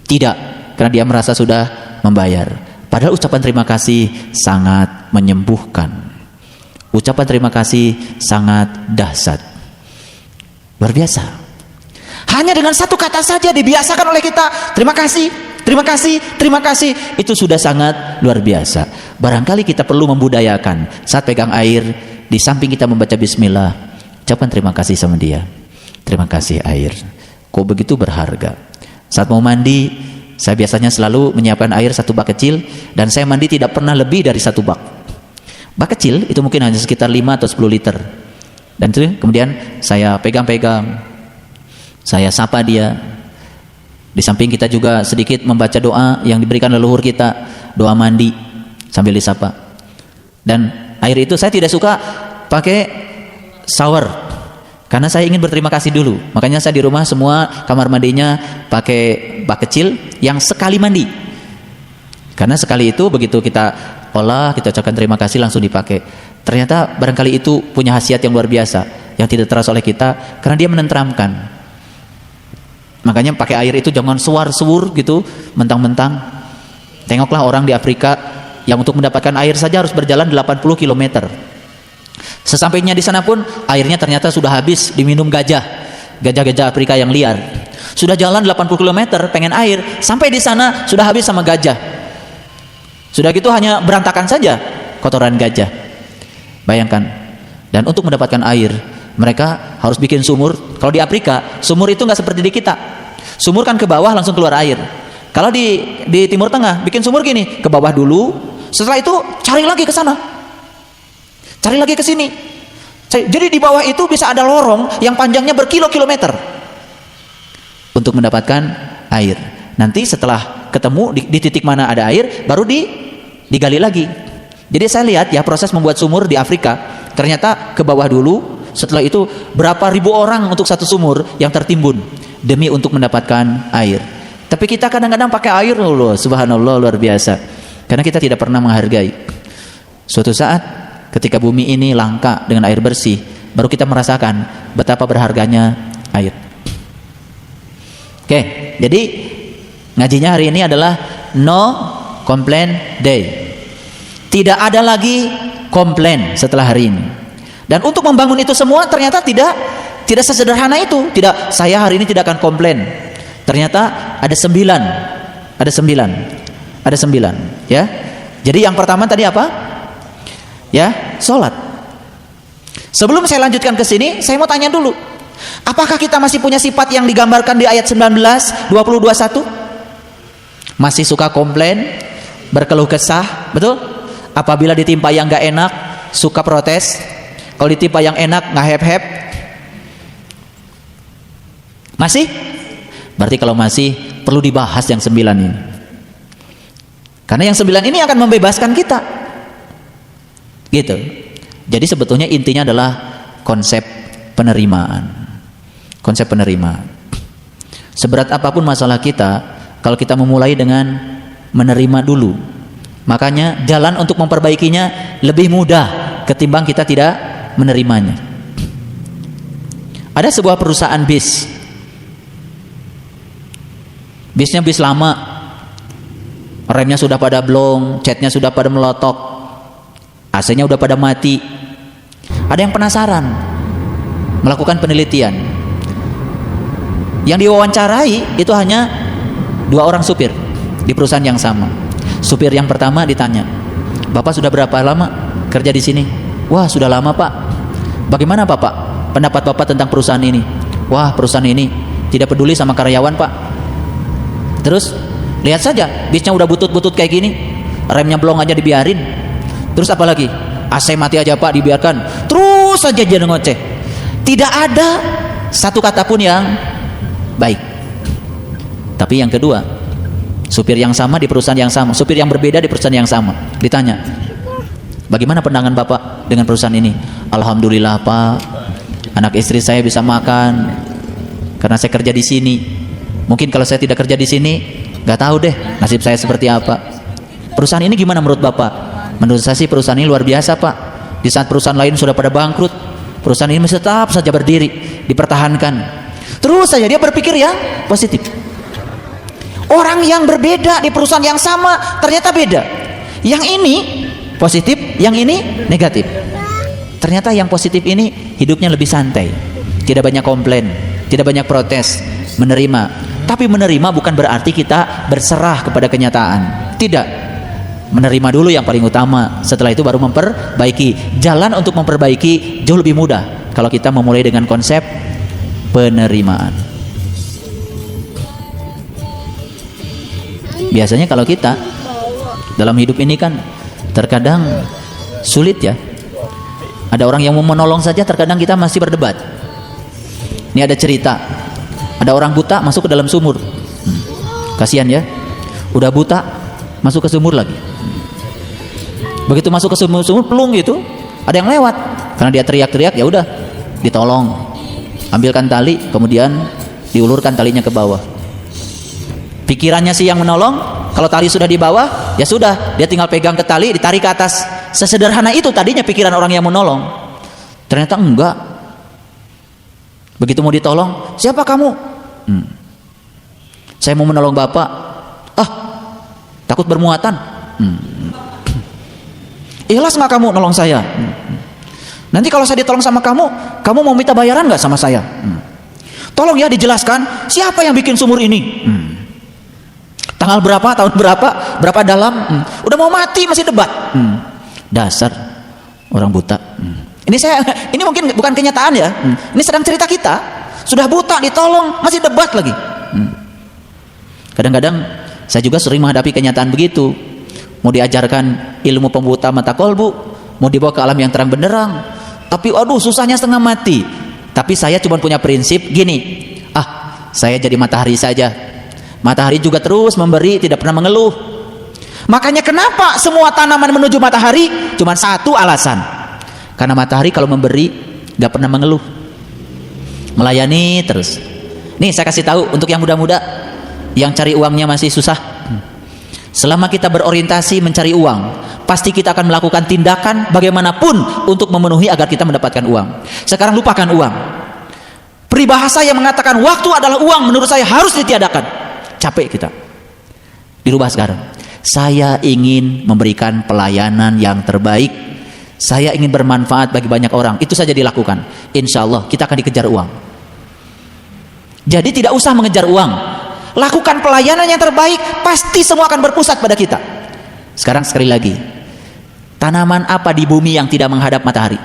Tidak, karena dia merasa sudah membayar. Padahal ucapan terima kasih sangat menyembuhkan. Ucapan terima kasih sangat dahsyat. Luar biasa. Hanya dengan satu kata saja dibiasakan oleh kita, terima kasih, itu sudah sangat luar biasa. Barangkali kita perlu membudayakan saat pegang air, di samping kita membaca bismillah, ucapkan terima kasih sama dia. Terima kasih air, kok begitu berharga. Saat mau mandi, saya biasanya selalu menyiapkan air 1 bak kecil, dan saya mandi tidak pernah lebih dari 1 bak. Bak kecil itu mungkin hanya sekitar 5 atau 10 liter. Dan itu kemudian saya pegang-pegang, saya sapa dia. Di samping kita juga sedikit membaca doa yang diberikan leluhur kita, doa mandi sambil disapa. Dan air itu saya tidak suka pakai shower karena saya ingin berterima kasih dulu. Makanya saya di rumah semua kamar mandinya pakai bak kecil yang sekali mandi. Karena sekali itu begitu kita olah, kita ucapkan terima kasih langsung dipakai. Ternyata barangkali itu punya khasiat yang luar biasa yang tidak terasa oleh kita karena dia menenteramkan. Makanya pakai air itu jangan suar-suur gitu, mentang-mentang. Tengoklah orang di Afrika yang untuk mendapatkan air saja harus berjalan 80 km. Sesampainya di sana pun airnya ternyata sudah habis diminum gajah-gajah Afrika yang liar. Sudah jalan 80 km pengen air, sampai di sana sudah habis sama gajah. Sudah gitu hanya berantakan saja kotoran gajah. Bayangkan. Dan untuk mendapatkan air, mereka harus bikin sumur. Kalau di Afrika, sumur itu nggak seperti di kita. Sumur kan ke bawah langsung keluar air. Kalau di Timur Tengah bikin sumur gini, ke bawah dulu, setelah itu cari lagi ke sana, cari lagi ke sini. Jadi di bawah itu bisa ada lorong yang panjangnya berkilo-kilometer untuk mendapatkan air. Nanti setelah ketemu di titik mana ada air, baru digali lagi. Jadi saya lihat ya proses membuat sumur di Afrika, ternyata ke bawah dulu, setelah itu berapa ribu orang untuk satu sumur yang tertimbun demi untuk mendapatkan air. Tapi kita kadang-kadang pakai air loh, subhanallah, luar biasa. Karena kita tidak pernah menghargai. Suatu saat ketika bumi ini langka dengan air bersih, baru kita merasakan betapa berharganya air. Oke, jadi ngajinya hari ini adalah no complaint day. Tidak ada lagi komplain setelah hari ini. Dan untuk membangun itu semua ternyata tidak sesederhana itu. Tidak, saya hari ini tidak akan komplain. Ternyata ada 9. Ada 9, ya. Jadi yang pertama tadi apa? Ya, sholat. Sebelum saya lanjutkan ke sini, saya mau tanya dulu. Apakah kita masih punya sifat yang digambarkan di ayat 19, 20, 21? Masih suka komplain, berkeluh kesah, betul? Apabila ditimpa yang gak enak, suka protes. Kalau ditimpa yang enak, gak hep-hep. Masih? Berarti kalau masih, perlu dibahas yang 9 ini. Karena yang 9 ini akan membebaskan kita. Gitu. Jadi sebetulnya intinya adalah konsep penerimaan. Konsep penerimaan. Seberat apapun masalah kita, kalau kita memulai dengan menerima dulu, makanya jalan untuk memperbaikinya lebih mudah ketimbang kita tidak menerimanya. Ada sebuah perusahaan bis. Bisnya bis lama, remnya sudah pada blong, catnya sudah pada melotok, AC-nya udah pada mati. Ada yang penasaran, melakukan penelitian. Yang diwawancarai itu hanya 2 orang supir di perusahaan yang sama. Supir yang pertama ditanya, "Bapak sudah berapa lama kerja di sini?" "Wah, sudah lama, Pak." "Bagaimana, Bapak, pendapat Bapak tentang perusahaan ini?" "Wah, perusahaan ini tidak peduli sama karyawan, Pak." "Terus lihat saja, bisnya udah butut-butut kayak gini, remnya blong aja dibiarin. Terus apa lagi? AC mati aja, Pak, dibiarkan. Terus saja dia ngoceh. Tidak ada satu kata pun yang baik." Tapi yang kedua, supir yang sama di perusahaan yang sama, supir yang berbeda di perusahaan yang sama, ditanya, "Bagaimana pandangan Bapak dengan perusahaan ini?" "Alhamdulillah, Pak, anak istri saya bisa makan karena saya kerja di sini. Mungkin kalau saya tidak kerja di sini, nggak tahu deh nasib saya seperti apa." "Perusahaan ini gimana menurut Bapak?" "Menurut saya sih perusahaan ini luar biasa, Pak. Di saat perusahaan lain sudah pada bangkrut, perusahaan ini masih tetap saja berdiri, dipertahankan." Terus saja dia berpikir yang positif. Orang yang berbeda di perusahaan yang sama ternyata beda. Yang ini positif, yang ini negatif. Ternyata yang positif ini hidupnya lebih santai, tidak banyak komplain, tidak banyak protes, menerima. Tapi menerima bukan berarti kita berserah kepada kenyataan. Tidak. Menerima dulu yang paling utama. Setelah itu baru memperbaiki. Jalan untuk memperbaiki jauh lebih mudah kalau kita memulai dengan konsep penerimaan. Biasanya kalau kita dalam hidup ini kan terkadang sulit ya. Ada orang yang mau menolong saja terkadang kita masih berdebat. Ini ada cerita, ada orang buta masuk ke dalam sumur. Kasihan ya, udah buta masuk ke sumur lagi. Begitu masuk ke sumur pelung gitu, ada yang lewat. Karena dia teriak-teriak, ya udah ditolong. Ambilkan tali, kemudian diulurkan talinya ke bawah. Pikirannya sih yang menolong, kalau tali sudah di bawah, ya sudah, dia tinggal pegang ke tali, ditarik ke atas. Sesederhana itu tadinya pikiran orang yang menolong. Ternyata enggak. Begitu mau ditolong, "Siapa kamu?" "Saya mau menolong Bapak." "Ah, takut bermuatan." "Ikhlas nggak kamu nolong saya?" "Nanti kalau saya ditolong sama kamu, kamu mau minta bayaran nggak sama saya?" "Tolong ya dijelaskan, siapa yang bikin sumur ini?" "Tanggal berapa, tahun berapa, berapa dalam?" "Udah mau mati masih debat." Dasar orang buta. Ini mungkin bukan kenyataan ya. Ini sedang cerita kita. Sudah buta ditolong masih debat lagi. Kadang-kadang saya juga sering menghadapi kenyataan begitu. Mau diajarkan ilmu pembuta mata kolbu, mau dibawa ke alam yang terang benderang, tapi aduh susahnya setengah mati. Tapi saya cuma punya prinsip gini, saya jadi matahari saja, Matahari juga terus memberi, tidak pernah mengeluh. Makanya kenapa semua tanaman menuju matahari? Cuma satu alasan, karena matahari kalau memberi gak pernah mengeluh, melayani terus. Nih saya kasih tahu untuk yang muda-muda yang cari uangnya masih susah. Selama kita berorientasi mencari uang, pasti kita akan melakukan tindakan bagaimanapun untuk memenuhi agar kita mendapatkan uang. Sekarang lupakan uang. Peribahasa yang mengatakan waktu adalah uang, menurut saya harus ditiadakan. Capek kita. Dirubah sekarang. Saya ingin memberikan pelayanan yang terbaik. Saya ingin bermanfaat bagi banyak orang. Itu saja dilakukan. Insya Allah kita akan dikejar uang. Jadi tidak usah mengejar uang. Lakukan pelayanan yang terbaik, pasti semua akan berpusat pada kita. Sekarang sekali lagi, tanaman apa di bumi yang tidak menghadap matahari?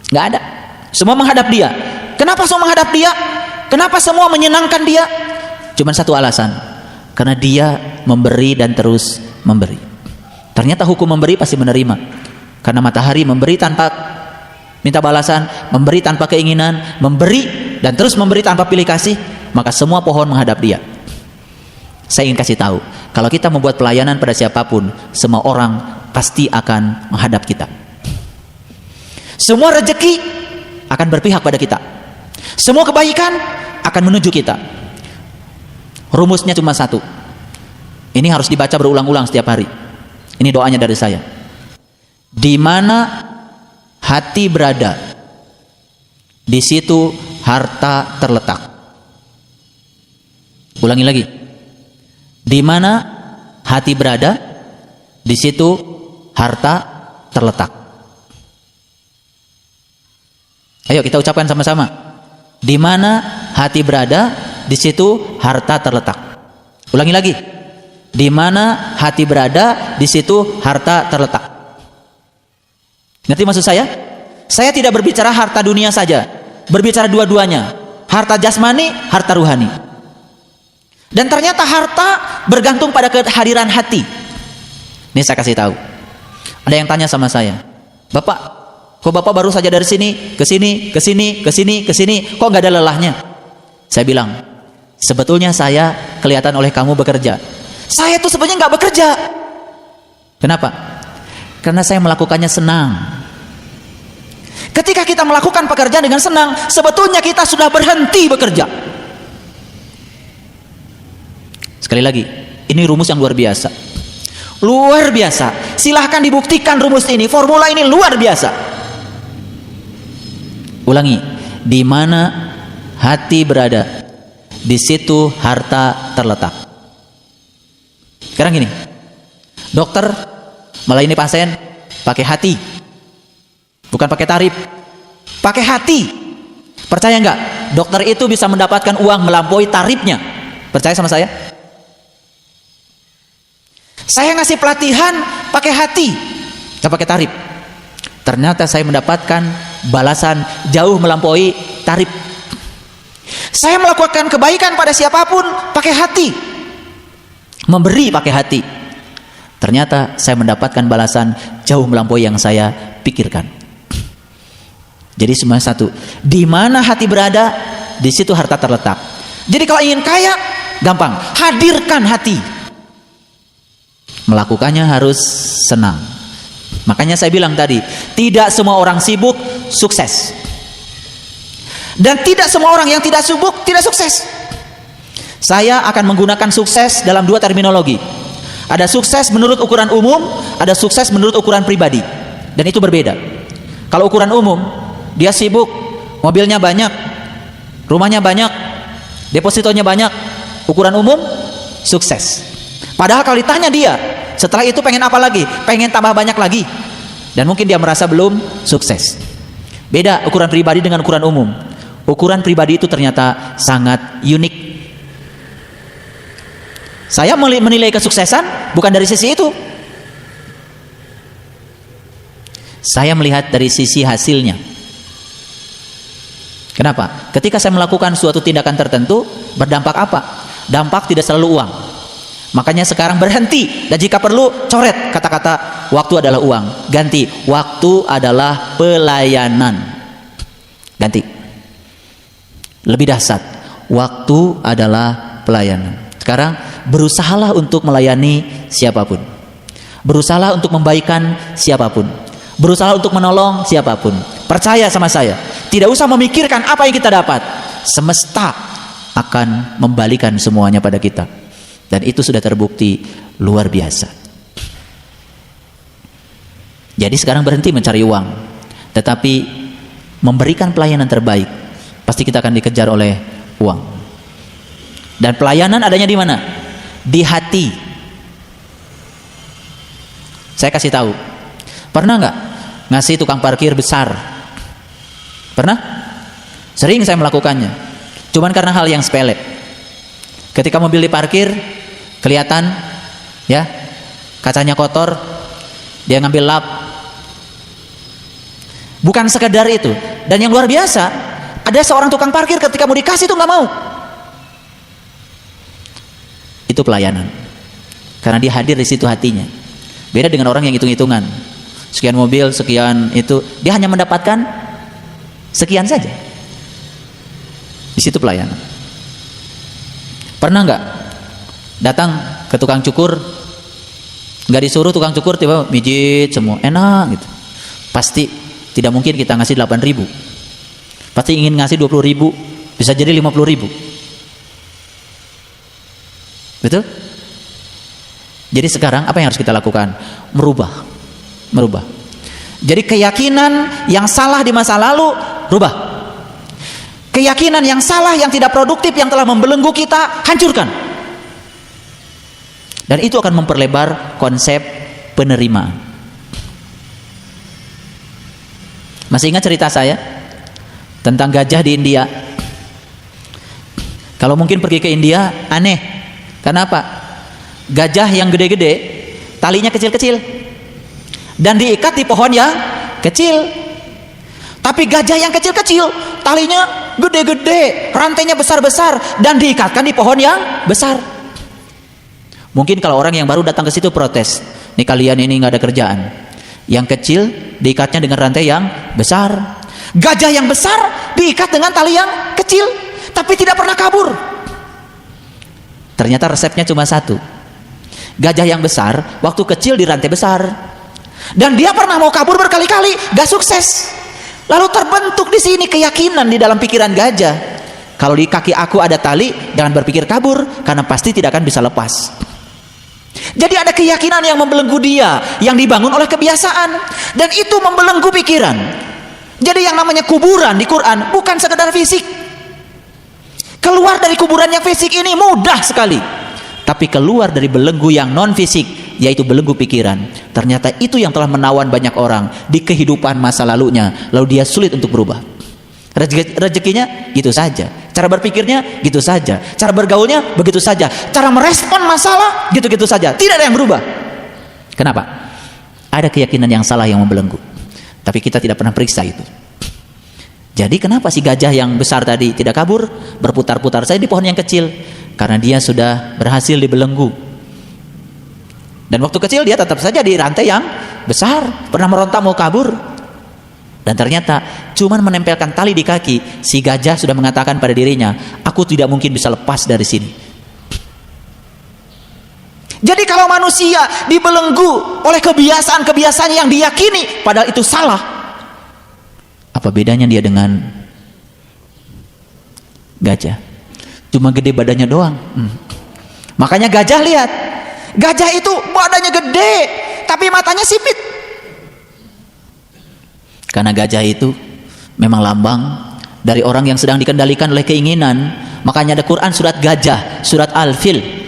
Nggak ada. Semua menghadap dia. Kenapa semua menghadap dia? Kenapa semua menyenangkan dia? Cuma satu alasan, karena dia memberi dan terus memberi. Ternyata hukum memberi pasti menerima, karena matahari memberi tanpa minta balasan, memberi tanpa keinginan, memberi dan terus memberi tanpa pilih kasih. Maka semua pohon menghadap dia. Saya ingin kasih tahu, kalau kita membuat pelayanan pada siapapun, semua orang pasti akan menghadap kita. Semua rezeki akan berpihak pada kita. Semua kebaikan akan menuju kita. Rumusnya cuma satu. Ini harus dibaca berulang-ulang setiap hari. Ini doanya dari saya. Di mana hati berada, di situ harta terletak. Ulangi lagi. Di mana hati berada, di situ harta terletak. Ayo kita ucapkan sama-sama. Di mana hati berada, di situ harta terletak. Ulangi lagi. Di mana hati berada, di situ harta terletak. Ngerti maksud saya? Saya tidak berbicara harta dunia saja, berbicara dua-duanya. Harta jasmani, harta ruhani. Dan ternyata harta bergantung pada kehadiran hati. Ini saya kasih tahu. Ada yang tanya sama saya, Bapak, kok Bapak baru saja dari sini, ke sini, ke sini, ke sini, ke sini, kok nggak ada lelahnya? Saya bilang, sebetulnya saya kelihatan oleh kamu bekerja. Saya tuh sebenarnya nggak bekerja. Kenapa? Karena saya melakukannya senang. Ketika kita melakukan pekerjaan dengan senang, sebetulnya kita sudah berhenti bekerja. Sekali lagi, ini rumus yang luar biasa. Luar biasa. Silahkan dibuktikan rumus ini, formula ini luar biasa. Ulangi. Di mana hati berada, di situ harta terletak. Sekarang gini, dokter melayani pasien pakai hati, bukan pakai tarif. Pakai hati. Percaya nggak? Dokter itu bisa mendapatkan uang melampaui tarifnya. Percaya sama saya? Saya ngasih pelatihan pakai hati, nggak pakai tarif. Ternyata saya mendapatkan balasan jauh melampaui tarif. Saya melakukan kebaikan pada siapapun pakai hati, memberi pakai hati. Ternyata saya mendapatkan balasan jauh melampaui yang saya pikirkan. Jadi semua satu. Di mana hati berada, di situ harta terletak. Jadi kalau ingin kaya, gampang. Hadirkan hati. Melakukannya harus senang. Makanya saya bilang tadi, tidak semua orang sibuk sukses, dan tidak semua orang yang tidak sibuk tidak sukses. Saya akan menggunakan sukses dalam dua terminologi. Ada sukses menurut ukuran umum, ada sukses menurut ukuran pribadi, dan itu berbeda. Kalau ukuran umum, dia sibuk, mobilnya banyak, rumahnya banyak, depositonya banyak. Ukuran umum, sukses. Padahal kalau ditanya dia, setelah itu pengen apa lagi? Pengen tambah banyak lagi. Dan mungkin dia merasa belum sukses. Beda ukuran pribadi dengan ukuran umum. Ukuran pribadi itu ternyata sangat unik. Saya menilai kesuksesan bukan dari sisi itu. Saya melihat dari sisi hasilnya. Kenapa? Ketika saya melakukan suatu tindakan tertentu, berdampak apa? Dampak tidak selalu uang. Makanya sekarang berhenti, dan jika perlu coret kata-kata waktu adalah uang, ganti waktu adalah pelayanan. Ganti. Lebih dahsyat, waktu adalah pelayanan. Sekarang berusahalah untuk melayani siapapun. Berusahalah untuk membaikan siapapun. Berusaha untuk menolong siapapun. Percaya sama saya, tidak usah memikirkan apa yang kita dapat. Semesta akan membalikan semuanya pada kita. Dan itu sudah terbukti luar biasa. Jadi sekarang berhenti mencari uang, tetapi memberikan pelayanan terbaik. Pasti kita akan dikejar oleh uang. Dan pelayanan adanya di mana? Di hati. Saya kasih tahu. Pernah nggak ngasih tukang parkir besar? Pernah? Sering saya melakukannya. Cuman karena hal yang sepele. Ketika mobil diparkir, kelihatan ya kacanya kotor, dia ngambil lap. Bukan sekedar itu. Dan yang luar biasa, ada seorang tukang parkir ketika mau dikasih itu nggak mau. Itu pelayanan. Karena dia hadir di situ hatinya. Beda dengan orang yang hitung-hitungan. Sekian mobil, sekian itu, dia hanya mendapatkan sekian saja. Di situ pelayanan. Pernah nggak datang ke tukang cukur, nggak disuruh tukang cukur tiba mijit semua, enak gitu. Pasti tidak mungkin kita ngasih 8.000. Pasti ingin ngasih 20.000, bisa jadi 50.000. Betul? Jadi sekarang apa yang harus kita lakukan? Merubah. Jadi keyakinan yang salah di masa lalu, rubah. Keyakinan yang salah, yang tidak produktif, yang telah membelenggu kita, hancurkan. Dan itu akan memperlebar konsep penerimaan. Masih ingat cerita saya tentang gajah di India? Kalau mungkin pergi ke India, aneh. Kenapa? Gajah yang gede-gede, talinya kecil-kecil, dan diikat di pohon yang kecil. Tapi gajah yang kecil-kecil, talinya gede-gede, rantainya besar-besar, dan diikatkan di pohon yang besar. Mungkin kalau orang yang baru datang ke situ protes, nih kalian ini nggak ada kerjaan. Yang kecil diikatnya dengan rantai yang besar. Gajah yang besar diikat dengan tali yang kecil, tapi tidak pernah kabur. Ternyata resepnya cuma satu. Gajah yang besar waktu kecil di rantai besar, dan dia pernah mau kabur berkali-kali, gak sukses. Lalu terbentuk di sini keyakinan di dalam pikiran gajah, kalau di kaki aku ada tali, jangan berpikir kabur, karena pasti tidak akan bisa lepas. Jadi ada keyakinan yang membelenggu dia, yang dibangun oleh kebiasaan, dan itu membelenggu pikiran. Jadi yang namanya kuburan di Quran bukan sekedar fisik. Keluar dari kuburan yang fisik ini mudah sekali, tapi keluar dari belenggu yang non fisik, yaitu belenggu pikiran. Ternyata itu yang telah menawan banyak orang di kehidupan masa lalunya, lalu dia sulit untuk berubah. Rezekinya gitu saja, cara berpikirnya gitu saja, cara bergaulnya begitu saja, cara merespon masalah gitu-gitu saja, tidak ada yang berubah. Kenapa? Ada keyakinan yang salah yang membelenggu, tapi kita tidak pernah periksa itu. Jadi kenapa si gajah yang besar tadi tidak kabur, berputar-putar saja di pohon yang kecil? Karena dia sudah berhasil dibelenggu. Dan waktu kecil dia tetap saja di rantai yang besar, pernah meronta mau kabur. Dan ternyata cuman menempelkan tali di kaki, si gajah sudah mengatakan pada dirinya, aku tidak mungkin bisa lepas dari sini. Jadi kalau manusia dibelenggu oleh kebiasaan-kebiasaan yang diyakini padahal itu salah, apa bedanya dia dengan gajah? Cuma gede badannya doang. Makanya gajah, lihat, gajah itu badannya gede tapi matanya sipit. Karena gajah itu memang lambang dari orang yang sedang dikendalikan oleh keinginan. Makanya ada Quran surat gajah, surat Al-Fil.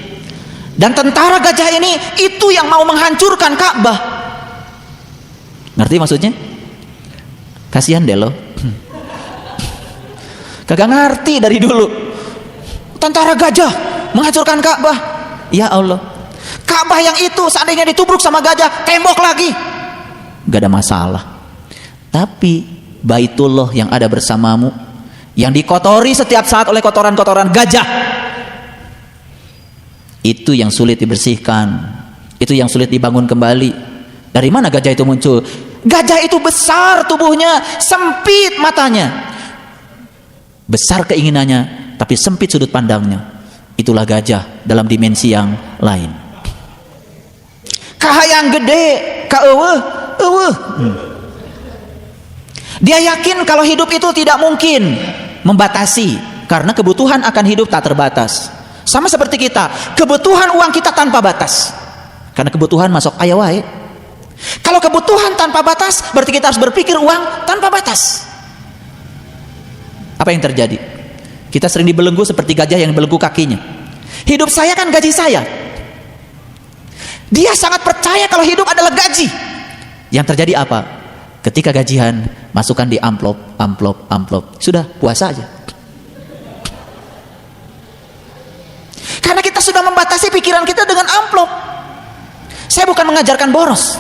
Dan tentara gajah ini itu yang mau menghancurkan Ka'bah. Ngerti maksudnya? Kasihan deh lo. Kagak ngerti dari dulu. Tentara gajah menghancurkan Ka'bah. Ya Allah, Ka'bah yang itu seandainya ditubruk sama gajah, tembok lagi, gak ada masalah. Tapi Baitullah yang ada bersamamu, yang dikotori setiap saat oleh kotoran-kotoran gajah, itu yang sulit dibersihkan, itu yang sulit dibangun kembali. Dari mana gajah itu muncul? Gajah itu besar tubuhnya, sempit matanya, besar keinginannya, tapi sempit sudut pandangnya. Itulah gajah dalam dimensi yang lain. Kahayang gede, eueuh. Dia yakin kalau hidup itu tidak mungkin membatasi, karena kebutuhan akan hidup tak terbatas. Sama seperti kita, kebutuhan uang kita tanpa batas. Karena kebutuhan masuk aya wae. Kalau kebutuhan tanpa batas, berarti kita harus berpikir uang tanpa batas. Apa yang terjadi? Kita sering dibelenggu seperti gajah yang dibelenggu kakinya. Hidup saya kan gaji saya. Dia sangat percaya kalau hidup adalah gaji. Yang terjadi apa? Ketika gajian, masukkan di amplop. Sudah, puasa aja. Karena kita sudah membatasi pikiran kita dengan amplop. Saya bukan mengajarkan boros.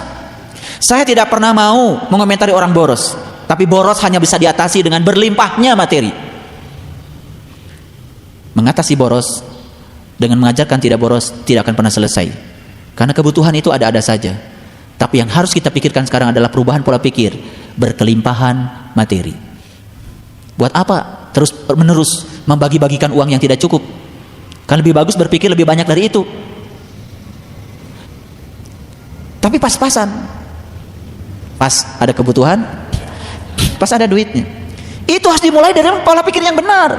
Saya tidak pernah mau mengomentari orang boros. Tapi boros hanya bisa diatasi dengan berlimpahnya materi. Mengatasi boros dengan mengajarkan tidak boros tidak akan pernah selesai. Karena kebutuhan itu ada-ada saja. Tapi yang harus kita pikirkan sekarang adalah perubahan pola pikir, berkelimpahan materi. Buat apa terus menerus membagi-bagikan uang yang tidak cukup? Kan lebih bagus berpikir lebih banyak dari itu. Tapi pas-pasan. Pas ada kebutuhan, pas ada duitnya. Itu harus dimulai dari pola pikir yang benar.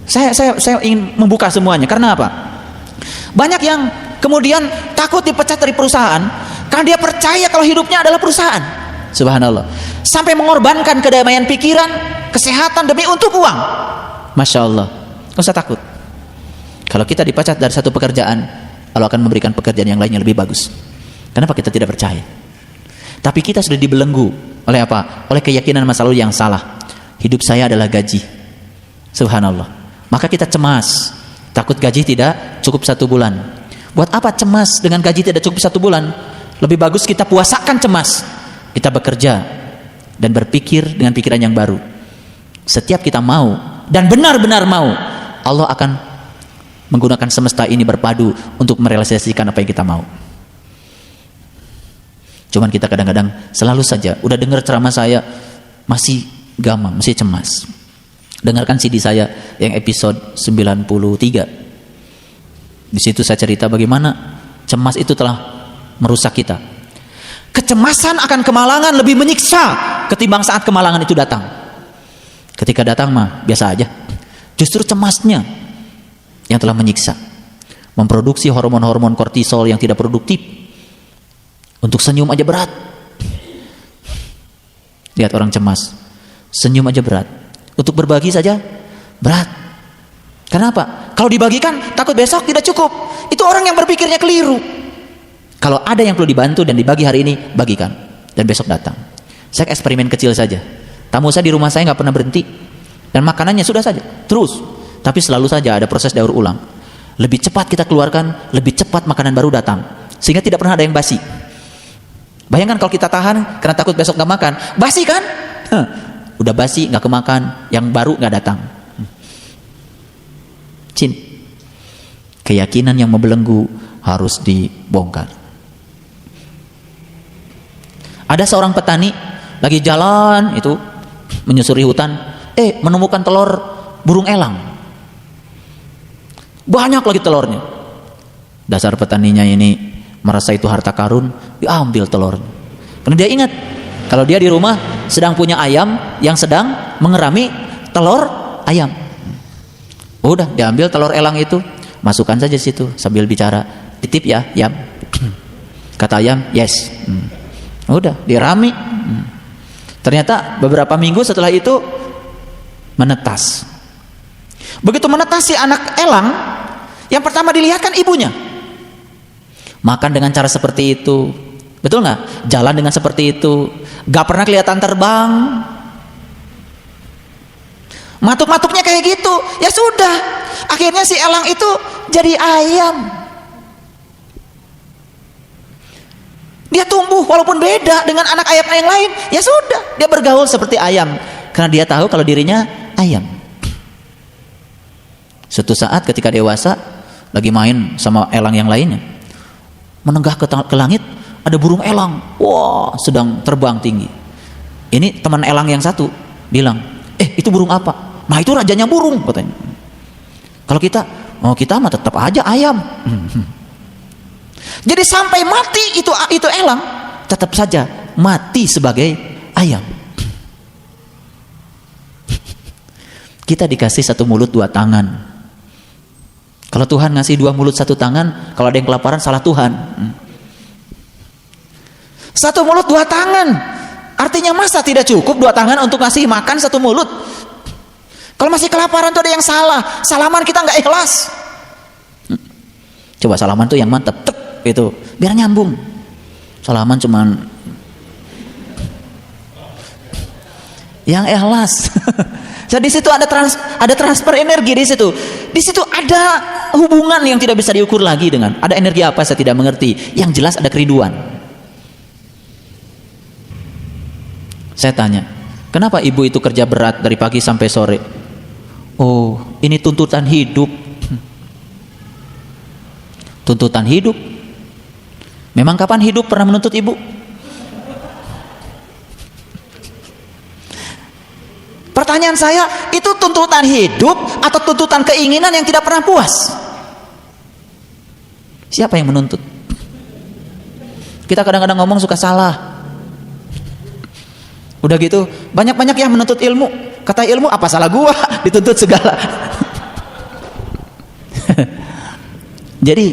Saya ingin membuka semuanya. Karena apa? Banyak yang kemudian takut dipecat dari perusahaan karena dia percaya kalau hidupnya adalah perusahaan. Subhanallah. Sampai mengorbankan kedamaian pikiran, kesehatan demi untuk uang. Masya Allah. Gak usah takut. Kalau kita dipecat dari satu pekerjaan, Allah akan memberikan pekerjaan yang lainnya lebih bagus. Kenapa kita tidak percaya? Tapi kita sudah dibelenggu oleh apa? Oleh keyakinan masa lalu yang salah. Hidup saya adalah gaji. Subhanallah. Maka kita cemas, takut gaji tidak cukup 1 bulan. Buat apa cemas dengan gaji tidak cukup 1 bulan? Lebih bagus kita puasakan cemas. Kita bekerja dan berpikir dengan pikiran yang baru. Setiap kita mau dan benar-benar mau, Allah akan menggunakan semesta ini berpadu untuk merealisasikan apa yang kita mau. Cuman kita kadang-kadang selalu saja udah dengar ceramah saya masih gamang, masih cemas. Dengarkan CD saya yang episode 93. Di situ saya cerita bagaimana cemas itu telah merusak kita. Kecemasan akan kemalangan lebih menyiksa ketimbang saat kemalangan itu datang. Ketika datang mah biasa aja. Justru cemasnya yang telah menyiksa. Memproduksi hormon-hormon kortisol yang tidak produktif. Untuk senyum aja berat. Lihat orang cemas, senyum aja berat. Untuk berbagi saja berat. Kenapa? Kalau dibagikan takut besok tidak cukup. Itu orang yang berpikirnya keliru. Kalau ada yang perlu dibantu dan dibagi hari ini, bagikan dan besok datang. Saya eksperimen kecil saja. Tamu saya di rumah saya nggak pernah berhenti dan makanannya sudah saja terus. Tapi selalu saja ada proses daur ulang. Lebih cepat kita keluarkan, lebih cepat makanan baru datang. Sehingga tidak pernah ada yang basi. Bayangkan kalau kita tahan karena takut besok nggak makan, basi kan? Udah basi nggak kemakan, yang baru nggak datang. Keyakinan yang membelenggu harus dibongkar. Ada seorang petani lagi jalan itu menyusuri hutan, menemukan telur burung elang. Banyak lagi telurnya. Dasar petaninya ini merasa itu harta karun, diambil telurnya. Karena dia ingat kalau dia di rumah sedang punya ayam yang sedang mengerami telur ayam. Udah diambil telur elang itu, masukkan saja situ sambil bicara, titip ya, yam. Kata ayam, yes. Udah dirami. Ternyata beberapa minggu setelah itu menetas. Begitu menetas si anak elang, yang pertama dilihat kan ibunya. Makan dengan cara seperti itu, betul nggak? Jalan dengan seperti itu, gak pernah kelihatan terbang. Matuk-matuknya kayak gitu, ya sudah. Akhirnya si elang itu jadi ayam. Dia tumbuh walaupun beda dengan anak ayam yang lain, ya sudah. Dia bergaul seperti ayam karena dia tahu kalau dirinya ayam. Suatu saat ketika dewasa lagi main sama elang yang lainnya, menenggak ke langit, ada burung elang, wah sedang terbang tinggi. Ini teman elang yang satu bilang, itu burung apa? Nah itu rajanya burung katanya. Kalau kita, oh kita mah tetap aja ayam. Jadi sampai mati itu elang tetap saja mati sebagai ayam. Kita dikasih satu mulut dua tangan. Kalau Tuhan ngasih dua mulut satu tangan, kalau ada yang kelaparan salah Tuhan. Satu mulut dua tangan, artinya masa tidak cukup dua tangan untuk ngasih makan satu mulut? Kalau masih kelaparan tuh ada yang salah. Salaman kita nggak ikhlas. Coba salaman tuh yang mantap, tek itu, biar nyambung. Salaman cuman yang ikhlas. Jadi di situ ada transfer energi di situ. Di situ ada hubungan yang tidak bisa diukur lagi dengan ada energi apa saya tidak mengerti. Yang jelas ada kerinduan. Saya tanya, kenapa ibu itu kerja berat dari pagi sampai sore? Oh, ini tuntutan hidup. Tuntutan hidup. Memang kapan hidup pernah menuntut ibu? Pertanyaan saya, itu tuntutan hidup atau tuntutan keinginan yang tidak pernah puas? Siapa yang menuntut? Kita kadang-kadang ngomong suka salah. Udah gitu, banyak-banyak yang menuntut ilmu. Kata ilmu, apa salah gua? Dituntut segala. Jadi,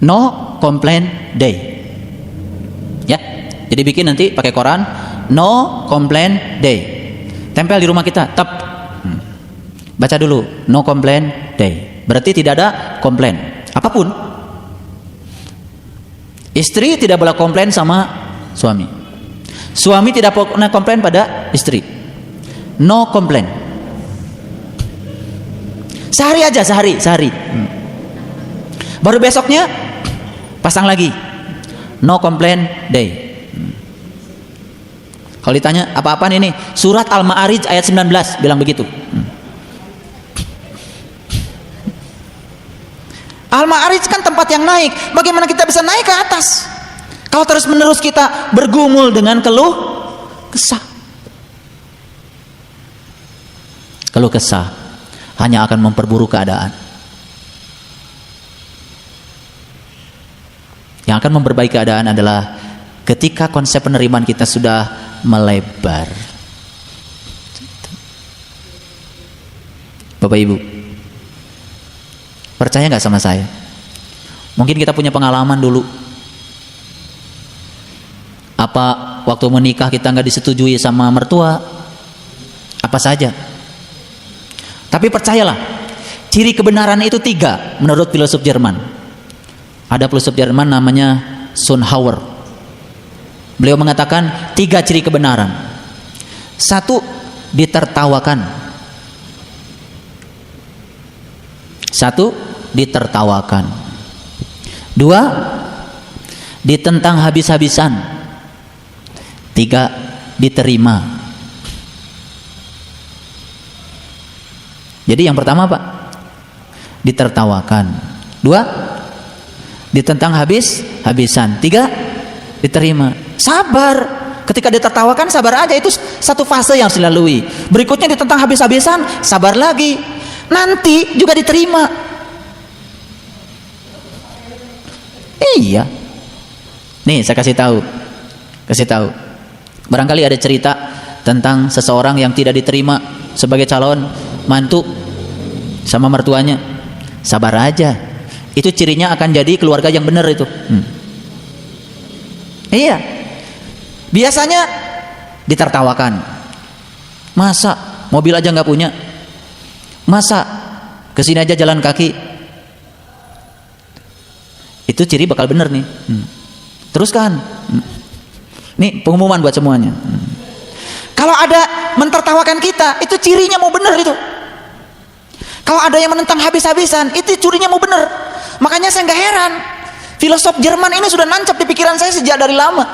no complaint day. Ya, jadi bikin nanti pakai koran. No complaint day. Tempel di rumah kita, tap. Baca dulu, no complaint day. Berarti tidak ada komplain apapun. Istri tidak boleh komplain sama suami. Suami tidak pernah komplain pada istri. No complaint. Sehari aja, sehari. Baru besoknya pasang lagi. No complaint day. Kalau ditanya apa-apaan ini, surat Al-Ma'arij ayat 19 bilang begitu. Al-Ma'arij kan tempat yang naik. Bagaimana kita bisa naik ke atas? Kalau terus-menerus kita bergumul dengan keluh kesah. Keluh kesah hanya akan memperburuk keadaan. Yang akan memperbaiki keadaan adalah ketika konsep penerimaan kita sudah melebar. Bapak Ibu, percaya nggak sama saya? Mungkin kita punya pengalaman dulu. Apa waktu menikah kita nggak disetujui sama mertua? Apa saja. Tapi percayalah, ciri kebenaran itu 3 menurut filosof Jerman. Ada filosof Jerman namanya Schopenhauer. Beliau mengatakan 3 ciri kebenaran. 1, ditertawakan. 1, ditertawakan. 2, ditentang habis-habisan. 3, diterima. Jadi yang pertama apa? Ditertawakan. 2, ditentang habis-habisan. 3, diterima. Sabar. Ketika ditertawakan sabar aja, itu satu fase yang harus dilalui. Berikutnya ditentang habis-habisan, sabar lagi. Nanti juga diterima. Iya. Nih saya kasih tahu. Barangkali ada cerita tentang seseorang yang tidak diterima sebagai calon mantu sama mertuanya. Sabar aja. Itu cirinya akan jadi keluarga yang benar itu. Iya. Biasanya ditertawakan. Masa mobil aja nggak punya? Masa kesini aja jalan kaki? Itu ciri bakal bener nih. Teruskan. Nih pengumuman buat semuanya. Kalau ada mentertawakan kita, itu cirinya mau bener itu. Kalau ada yang menentang habis-habisan, itu cirinya mau bener. Makanya saya nggak heran, filosof Jerman ini sudah nancap di pikiran saya sejak dari lama.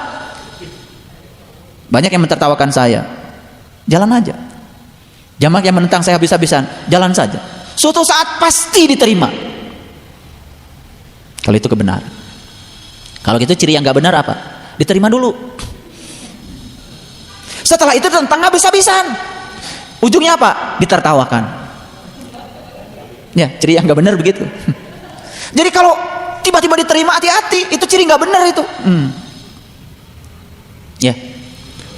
Banyak yang mentertawakan saya, jalan aja. Jamak yang menentang saya habis-habisan, jalan saja. Suatu saat pasti diterima. Kalau itu kebenaran. Kalau gitu ciri yang gak benar apa? Diterima dulu. Setelah itu tentang habis-habisan. Ujungnya apa? Ditertawakan. Ya, ciri yang nggak benar begitu. Jadi kalau tiba-tiba diterima, hati-hati, itu ciri nggak benar itu. Ya,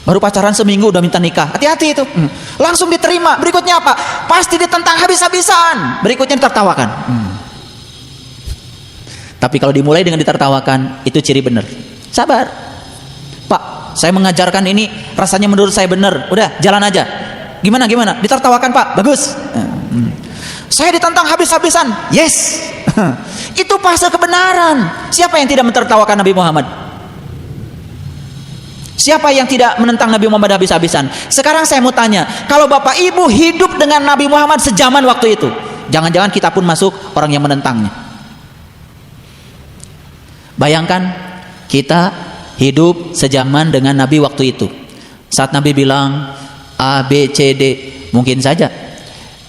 baru pacaran seminggu udah minta nikah, hati-hati itu. Langsung diterima, berikutnya apa? Pasti ditentang habis-habisan, berikutnya ditertawakan. Tapi kalau dimulai dengan ditertawakan, itu ciri benar. Sabar, Pak, saya mengajarkan ini rasanya menurut saya benar, udah jalan aja. Gimana? Ditertawakan Pak, bagus. Saya ditantang habis-habisan, yes. Itu fase kebenaran. Siapa yang tidak mentertawakan Nabi Muhammad? Siapa yang tidak menentang Nabi Muhammad habis-habisan? Sekarang saya mau tanya, kalau Bapak Ibu hidup dengan Nabi Muhammad sejaman waktu itu, jangan-jangan kita pun masuk orang yang menentangnya. Bayangkan kita hidup sejaman dengan Nabi waktu itu. Saat Nabi bilang A, B, C, D, mungkin saja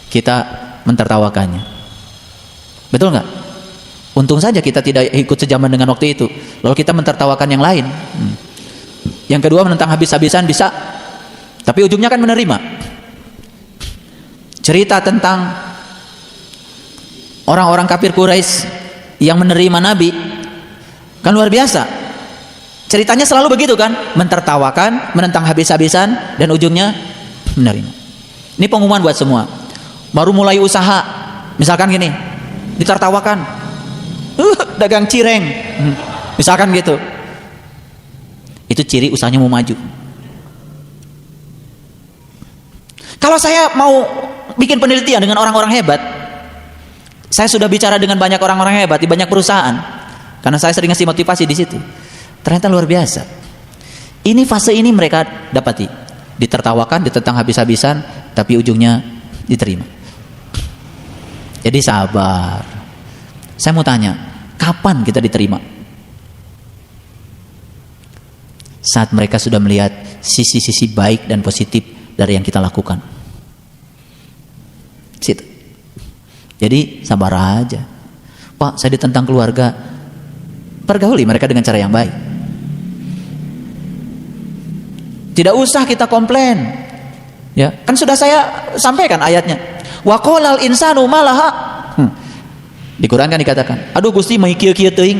kita mentertawakannya. Betul nggak? Untung saja kita tidak ikut sejaman dengan waktu itu, lalu kita mentertawakan yang lain. Yang kedua, menentang habis-habisan bisa, tapi ujungnya kan menerima. Cerita tentang orang-orang kafir Quraisy yang menerima Nabi kan luar biasa. Ceritanya selalu begitu kan, mentertawakan, menentang habis-habisan, dan ujungnya menerima. Ini pengumuman buat semua. Baru mulai usaha, misalkan gini, ditertawakan, dagang cireng, misalkan gitu. Itu ciri usahanya mau maju. Kalau saya mau bikin penelitian dengan orang-orang hebat, saya sudah bicara dengan banyak orang-orang hebat di banyak perusahaan, karena saya sering ngasih motivasi di situ. Ternyata luar biasa. Ini fase ini mereka dapati, ditertawakan, ditentang habis-habisan, tapi ujungnya diterima. Jadi sabar. Saya mau tanya, kapan kita diterima? Saat mereka sudah melihat sisi-sisi baik dan positif dari yang kita lakukan. Situ. Jadi sabar aja. Pak, saya ditentang keluarga. Pergauli mereka dengan cara yang baik. Tidak usah kita komplain. Ya, kan sudah saya sampaikan ayatnya. Wa qolal insanu malaha. Di Quran kan dikatakan, aduh Gusti mah kieu-kieu teuing.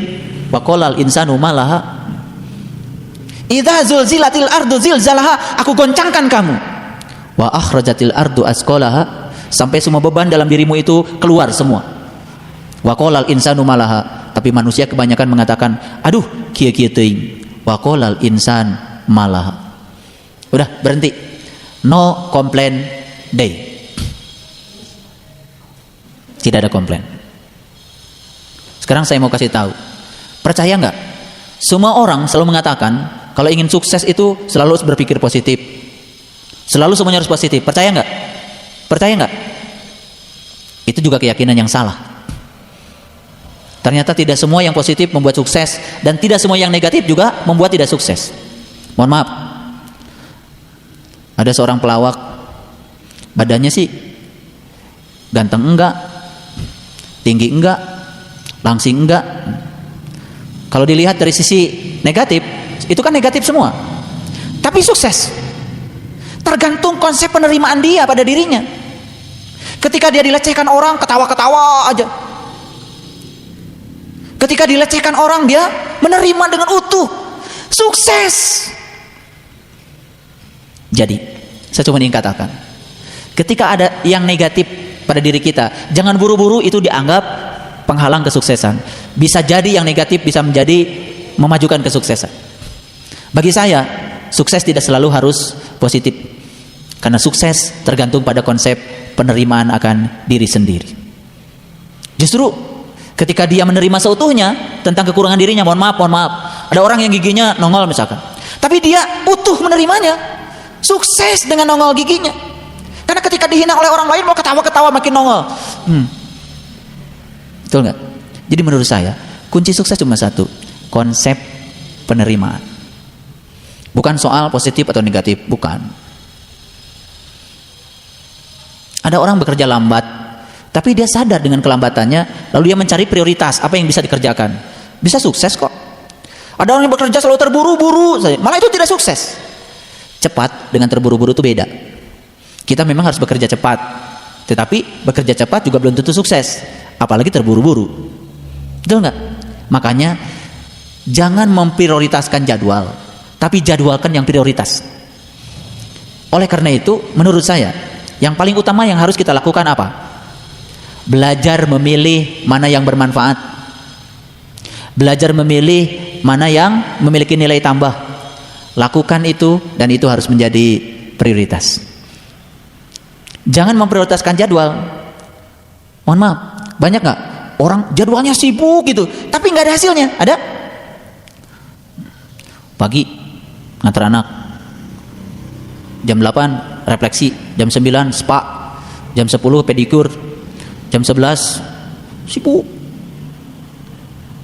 Wa qolal insanu malaha. Idza zulzilatil ardu zilzalaha, aku goncangkan kamu. Wa akhrajatil ardu asqalaha, sampai semua beban dalam dirimu itu keluar semua. Wa qolal insanu malaha, tapi manusia kebanyakan mengatakan, aduh kieu-kieu teuing. Wa qolal insan malaha. Udah, berhenti. No complain day. Tidak ada komplain. Sekarang saya mau kasih tahu. Percaya nggak? Semua orang selalu mengatakan kalau ingin sukses itu selalu harus berpikir positif. Selalu semuanya harus positif. Percaya nggak? Percaya nggak? Itu juga keyakinan yang salah. Ternyata tidak semua yang positif membuat sukses, dan tidak semua yang negatif juga membuat tidak sukses. Mohon maaf. Ada seorang pelawak, badannya sih ganteng enggak, tinggi enggak, langsing enggak. Kalau dilihat dari sisi negatif, itu kan negatif semua. Tapi sukses. Tergantung konsep penerimaan dia pada dirinya. Ketika dia dilecehkan orang, ketawa-ketawa aja. Ketika dilecehkan orang, dia menerima dengan utuh. Sukses. Jadi, saya cuma ingin katakan, ketika ada yang negatif pada diri kita, jangan buru-buru itu dianggap penghalang kesuksesan. Bisa jadi yang negatif bisa menjadi memajukan kesuksesan. Bagi saya, sukses tidak selalu harus positif, karena sukses tergantung pada konsep penerimaan akan diri sendiri. Justru ketika dia menerima seutuhnya tentang kekurangan dirinya, mohon maaf, ada orang yang giginya nongol misalkan, tapi dia utuh menerimanya, sukses dengan nongol giginya. Karena ketika dihina oleh orang lain mau ketawa-ketawa makin nongol. Betul nggak? Jadi menurut saya kunci sukses cuma satu, konsep penerimaan. Bukan soal positif atau negatif, bukan. Ada orang bekerja lambat, tapi dia sadar dengan kelambatannya, lalu dia mencari prioritas apa yang bisa dikerjakan. Bisa sukses kok. Ada orang yang bekerja selalu terburu-buru, malah itu tidak sukses. Cepat dengan terburu-buru itu beda. Kita memang harus bekerja cepat, tetapi bekerja cepat juga belum tentu sukses, apalagi terburu-buru. Betul nggak? Makanya jangan memprioritaskan jadwal, tapi jadwalkan yang prioritas. Oleh karena itu, menurut saya, yang paling utama yang harus kita lakukan apa? Belajar memilih mana yang bermanfaat. Belajar memilih mana yang memiliki nilai tambah. Lakukan itu, dan itu harus menjadi prioritas. Jangan memprioritaskan jadwal. Mohon maaf, banyak nggak orang jadwalnya sibuk gitu, tapi nggak ada hasilnya? Ada? Pagi ngantar anak, jam 8 refleksi, jam 9 spa, jam 10 pedikur, jam 11 sibuk.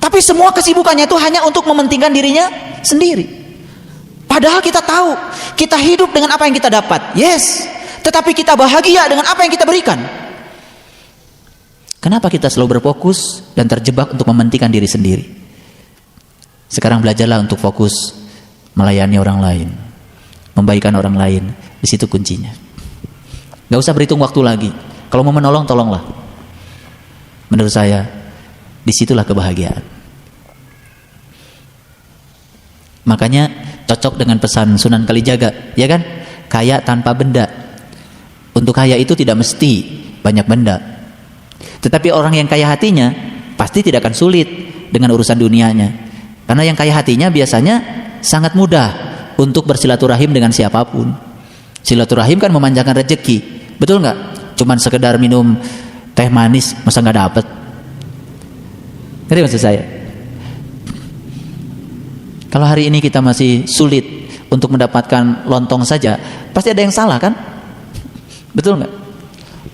Tapi semua kesibukannya itu hanya untuk mementingkan dirinya sendiri. Padahal kita tahu, kita hidup dengan apa yang kita dapat. Yes, tetapi kita bahagia dengan apa yang kita berikan. Kenapa kita selalu berfokus dan terjebak untuk mementingkan diri sendiri? Sekarang belajarlah untuk fokus melayani orang lain, membaikan orang lain. Di situ kuncinya. Gak usah berhitung waktu lagi. Kalau mau menolong, tolonglah. Menurut saya, disitulah kebahagiaan. Makanya cocok dengan pesan Sunan Kalijaga, ya kan? Kaya tanpa benda. Untuk kaya itu tidak mesti banyak benda. Tetapi orang yang kaya hatinya pasti tidak akan sulit dengan urusan dunianya. Karena yang kaya hatinya biasanya sangat mudah untuk bersilaturahim dengan siapapun. Silaturahim kan memanjangkan rezeki, betul nggak? Cuman sekedar minum teh manis, masa nggak dapet? Ngerti maksud saya? Kalau hari ini kita masih sulit untuk mendapatkan lontong saja, pasti ada yang salah kan? Betul nggak?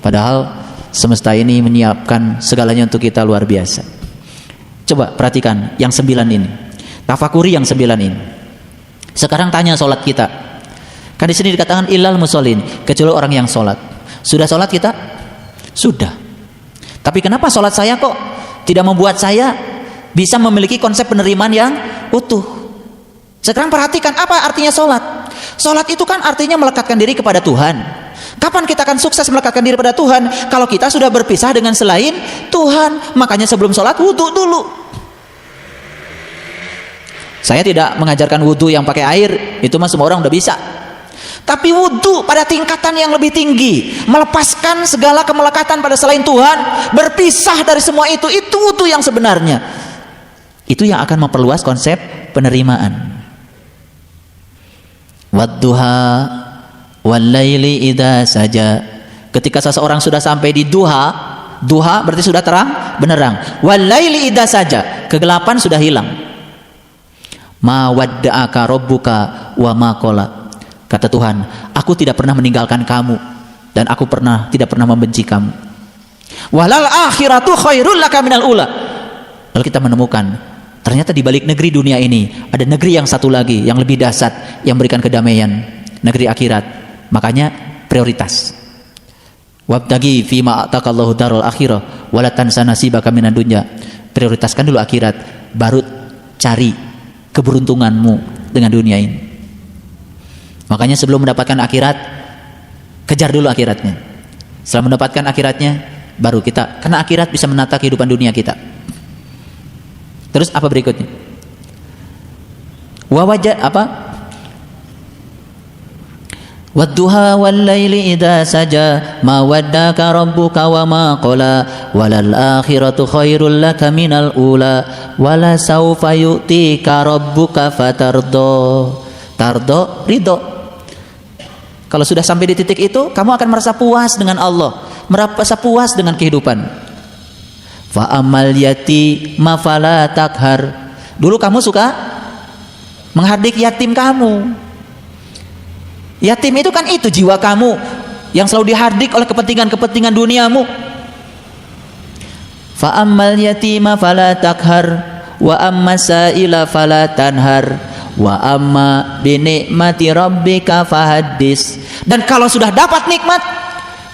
Padahal semesta ini menyiapkan segalanya untuk kita luar biasa. Coba perhatikan yang 9 ini, tafakuri yang 9 ini. Sekarang tanya sholat kita. Kan di sini dikatakan ilal musholin, kecuali orang yang sholat. Sudah sholat kita? Sudah. Tapi kenapa sholat saya kok tidak membuat saya bisa memiliki konsep penerimaan yang utuh? Sekarang perhatikan apa artinya sholat. Sholat itu kan artinya melekatkan diri kepada Tuhan. Kapan kita akan sukses melekatkan diri pada Tuhan? Kalau kita sudah berpisah dengan selain Tuhan. Makanya sebelum sholat wudhu dulu. Saya tidak mengajarkan wudhu yang pakai air, itu mah semua orang udah bisa. Tapi wudhu pada tingkatan yang lebih tinggi, melepaskan segala kemelekatan pada selain Tuhan, berpisah dari semua itu wudhu yang sebenarnya. Itu yang akan memperluas konsep penerimaan. Wadduha walaili idza saja. Ketika seseorang sudah sampai di duha, duha berarti sudah terang benerang. Walaili idza saja, kegelapan sudah hilang. Ma wadda'aka rabbuka wa ma qala. Kata Tuhan, aku tidak pernah meninggalkan kamu dan aku tidak pernah membenci kamu. Walal akhiratu khairul laka minal ula. Lalu kita menemukan ternyata di balik negeri dunia ini ada negeri yang satu lagi yang lebih dahsyat, yang berikan kedamaian, negeri akhirat. Makanya prioritas. Wabtagi fima ataqallahu darul akhirah wala tansa nasibaka minad dunya. Prioritaskan dulu akhirat, baru cari keberuntunganmu dengan dunia ini. Makanya sebelum mendapatkan akhirat, kejar dulu akhiratnya. Setelah mendapatkan akhiratnya, baru kita, karena akhirat bisa menata kehidupan dunia kita. Terus apa berikutnya? Wadduha wal-laili idza saja ma waddaka rabbuka wa ma qala walal akhiratu khairul laka minal ula wala saufa yu'tika rabbuka fatardo. Tardo, ridho. Kalau sudah sampai di titik itu, kamu akan merasa puas dengan Allah, merasa puas dengan kehidupan. Fa amal yati ma fala takhar. Dulu kamu suka menghardik yatim kamu. Yatim itu kan itu jiwa kamu yang selalu dihardik oleh kepentingan-kepentingan duniamu. Fa ammal yatima fala takhar wa amma sa'ila fala tanhar wa amma bi nikmati rabbika fahaddis. Dan kalau sudah dapat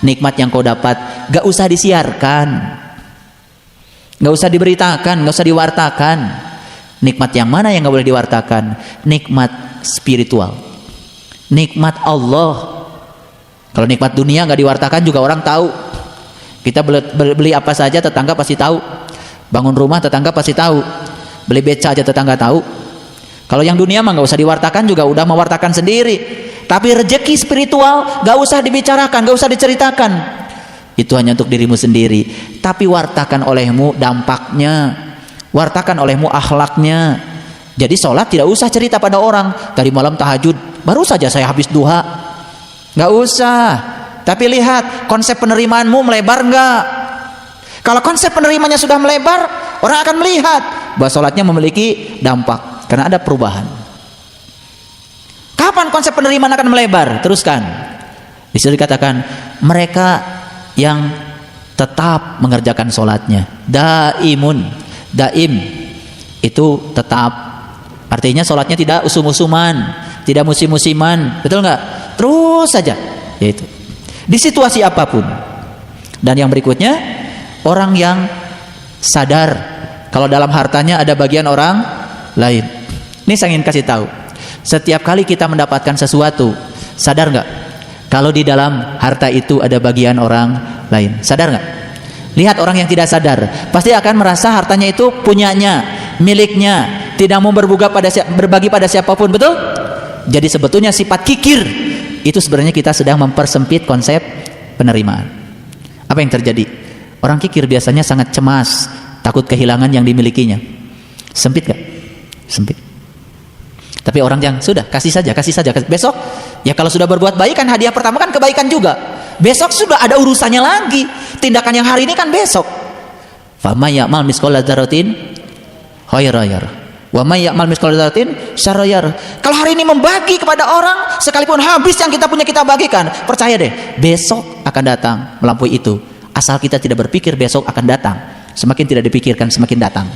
nikmat yang kau dapat, gak usah disiarkan, gak usah diberitakan, gak usah diwartakan. Nikmat yang mana yang gak boleh diwartakan? Nikmat spiritual, nikmat Allah. Kalau nikmat dunia nggak diwartakan juga orang tahu. Kita beli apa saja tetangga pasti tahu. Bangun rumah tetangga pasti tahu. Beli beca aja tetangga tahu. Kalau yang dunia mah nggak usah diwartakan juga udah mewartakan sendiri. Tapi rezeki spiritual nggak usah dibicarakan, nggak usah diceritakan. Itu hanya untuk dirimu sendiri. Tapi wartakan olehmu dampaknya, wartakan olehmu akhlaknya. Jadi sholat tidak usah cerita pada orang. Tadi malam tahajud, baru saja saya habis duha. Nggak usah. Tapi lihat konsep penerimaanmu melebar nggak? Kalau konsep penerimanya sudah melebar, orang akan melihat bahwa sholatnya memiliki dampak karena ada perubahan. Kapan konsep penerimaan akan melebar? Teruskan. Bisa dikatakan mereka yang tetap mengerjakan sholatnya, daim itu tetap. Artinya sholatnya tidak usum-usuman, tidak musim-musiman, betul nggak? Terus saja, yaitu di situasi apapun. Dan yang berikutnya, orang yang sadar kalau dalam hartanya ada bagian orang lain. Ini saya ingin kasih tahu. Setiap kali kita mendapatkan sesuatu, sadar nggak? Kalau di dalam harta itu ada bagian orang lain, sadar nggak? Lihat orang yang tidak sadar, pasti akan merasa hartanya itu punyanya, miliknya, tidak mau berbagi pada siapapun, betul? Jadi sebetulnya sifat kikir itu sebenarnya kita sedang mempersempit konsep penerimaan. Apa yang terjadi? Orang kikir biasanya sangat cemas, takut kehilangan yang dimilikinya. Sempit gak? Sempit. Tapi orang yang sudah kasih saja. Besok ya kalau sudah berbuat baik kan hadiah pertama kan kebaikan juga. Besok sudah ada urusannya lagi. Tindakan yang hari ini kan besok. Fa may ya'mal misqala dzarratin khairan yarah. Wa may ya'mal misqala dzarratin syarran yarah. Kalau hari ini membagi kepada orang, sekalipun habis yang kita punya kita bagikan, percaya deh, besok akan datang melampaui itu. Asal kita tidak berpikir besok akan datang. Semakin tidak dipikirkan, semakin datang.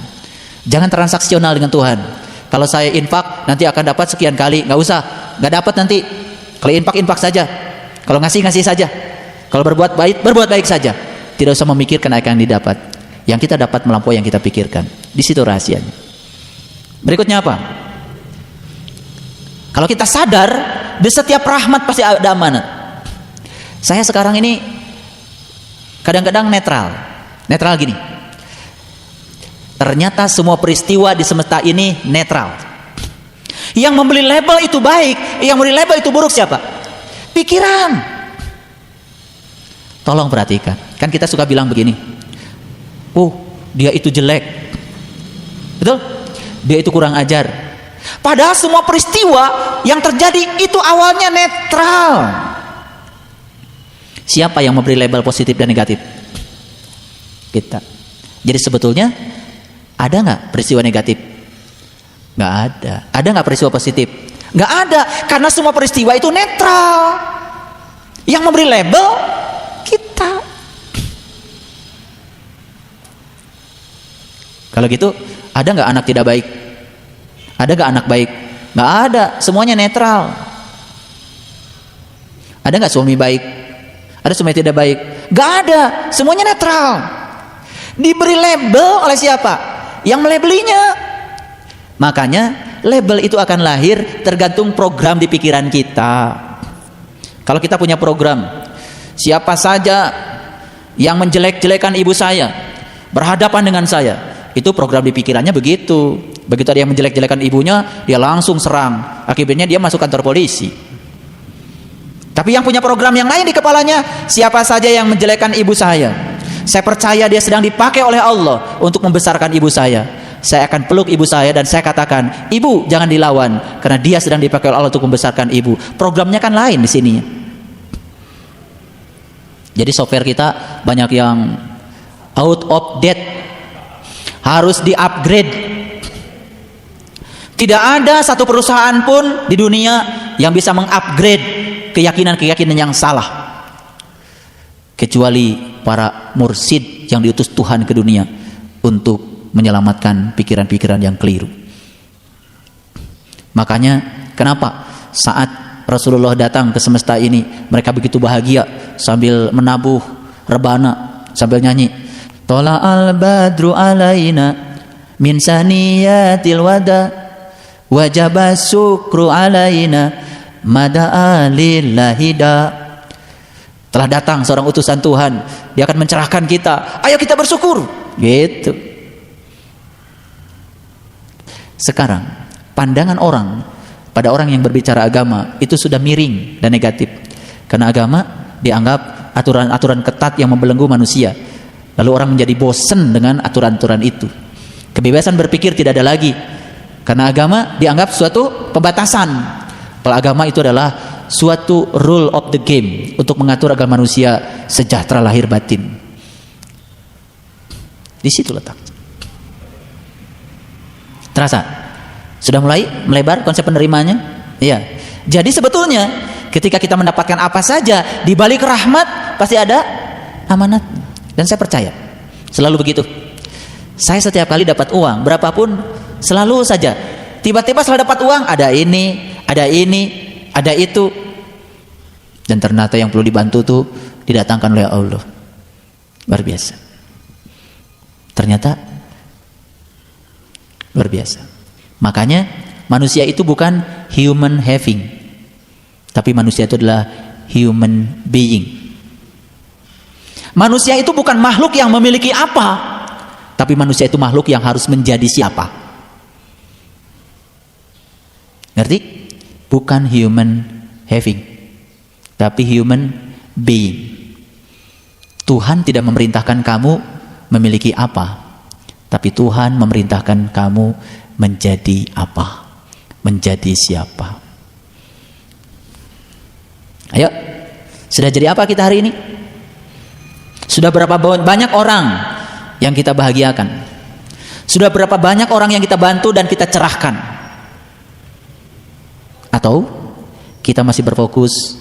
Jangan transaksional dengan Tuhan. Kalau saya infak nanti akan dapat sekian kali, nggak usah, nggak dapat nanti. Kalau infak saja, kalau ngasih saja, kalau berbuat baik saja. Tidak usah memikirkan apa yang didapat. Yang kita dapat melampaui yang kita pikirkan. Di situ rahasianya. Berikutnya apa? Kalau kita sadar di setiap rahmat pasti ada amanat. Saya sekarang ini kadang-kadang netral gini. Ternyata semua peristiwa di semesta ini netral. Yang membeli label itu baik, yang membeli label itu buruk siapa? Pikiran. Tolong perhatikan. Kan kita suka bilang begini. Dia itu jelek. Betul? Dia itu kurang ajar. Padahal semua peristiwa yang terjadi itu awalnya netral. Siapa yang memberi label positif dan negatif? Kita. Jadi sebetulnya ada nggak peristiwa negatif? Nggak ada. Ada nggak peristiwa positif? Nggak ada, karena semua peristiwa itu netral. Yang memberi label kita. Kalau gitu, ada nggak anak tidak baik? Ada nggak anak baik? Nggak ada, semuanya netral. Ada nggak suami baik? Ada suami tidak baik? Nggak ada, semuanya netral. Diberi label oleh siapa? Yang melabelinya. Makanya label itu akan lahir tergantung program di pikiran kita. Kalau kita punya program, siapa saja yang menjelek-jelekan ibu saya, berhadapan dengan saya, itu program di pikirannya begitu. Begitu ada yang menjelek-jelekan ibunya, dia langsung serang. Akibatnya dia masuk kantor polisi. Tapi yang punya program yang lain di kepalanya, siapa saja yang menjelekkan ibu saya percaya dia sedang dipakai oleh Allah untuk membesarkan ibu saya. Saya akan peluk ibu saya dan saya katakan, ibu jangan dilawan, karena dia sedang dipakai oleh Allah untuk membesarkan ibu. Programnya kan lain di sini. Jadi software kita banyak yang out of date, harus di-upgrade. Tidak ada satu perusahaan pun di dunia yang bisa mengupgrade keyakinan-keyakinan yang salah, kecuali para mursyid yang diutus Tuhan ke dunia untuk menyelamatkan pikiran-pikiran yang keliru. Makanya kenapa saat Rasulullah datang ke semesta ini, mereka begitu bahagia sambil menabuh rebana, sambil nyanyi, Tola'al badru alaina min saniyatil wada wajaba syukru alaina mada'a lillahida. Telah datang seorang utusan Tuhan, dia akan mencerahkan kita. Ayo kita bersyukur. Gitu. Sekarang pandangan orang pada orang yang berbicara agama itu sudah miring dan negatif. Karena agama dianggap aturan-aturan ketat yang membelenggu manusia. Lalu orang menjadi bosan dengan aturan-aturan itu. Kebebasan berpikir tidak ada lagi. Karena agama dianggap suatu pembatasan. Kalau agama itu adalah suatu rule of the game untuk mengatur agar manusia sejahtera lahir batin. Di situ letak. Terasa? Sudah mulai melebar konsep penerimanya? Iya. Jadi sebetulnya ketika kita mendapatkan apa saja, di balik rahmat pasti ada amanat. Dan saya percaya selalu begitu. Saya setiap kali dapat uang berapapun, selalu saja tiba-tiba setelah dapat uang ada ini, ada itu, dan ternyata yang perlu dibantu tuh didatangkan oleh Allah. Luar biasa. Ternyata luar biasa. Makanya manusia itu bukan human having, tapi manusia itu adalah human being. Manusia itu bukan makhluk yang memiliki apa, tapi manusia itu makhluk yang harus menjadi siapa. Ngerti? Bukan human having, tapi human being. Tuhan tidak memerintahkan kamu memiliki apa, tapi Tuhan memerintahkan kamu menjadi apa, menjadi siapa. Ayo, sudah jadi apa kita hari ini? Sudah berapa banyak orang yang kita bahagiakan? Sudah berapa banyak orang yang kita bantu dan kita cerahkan? Atau kita masih berfokus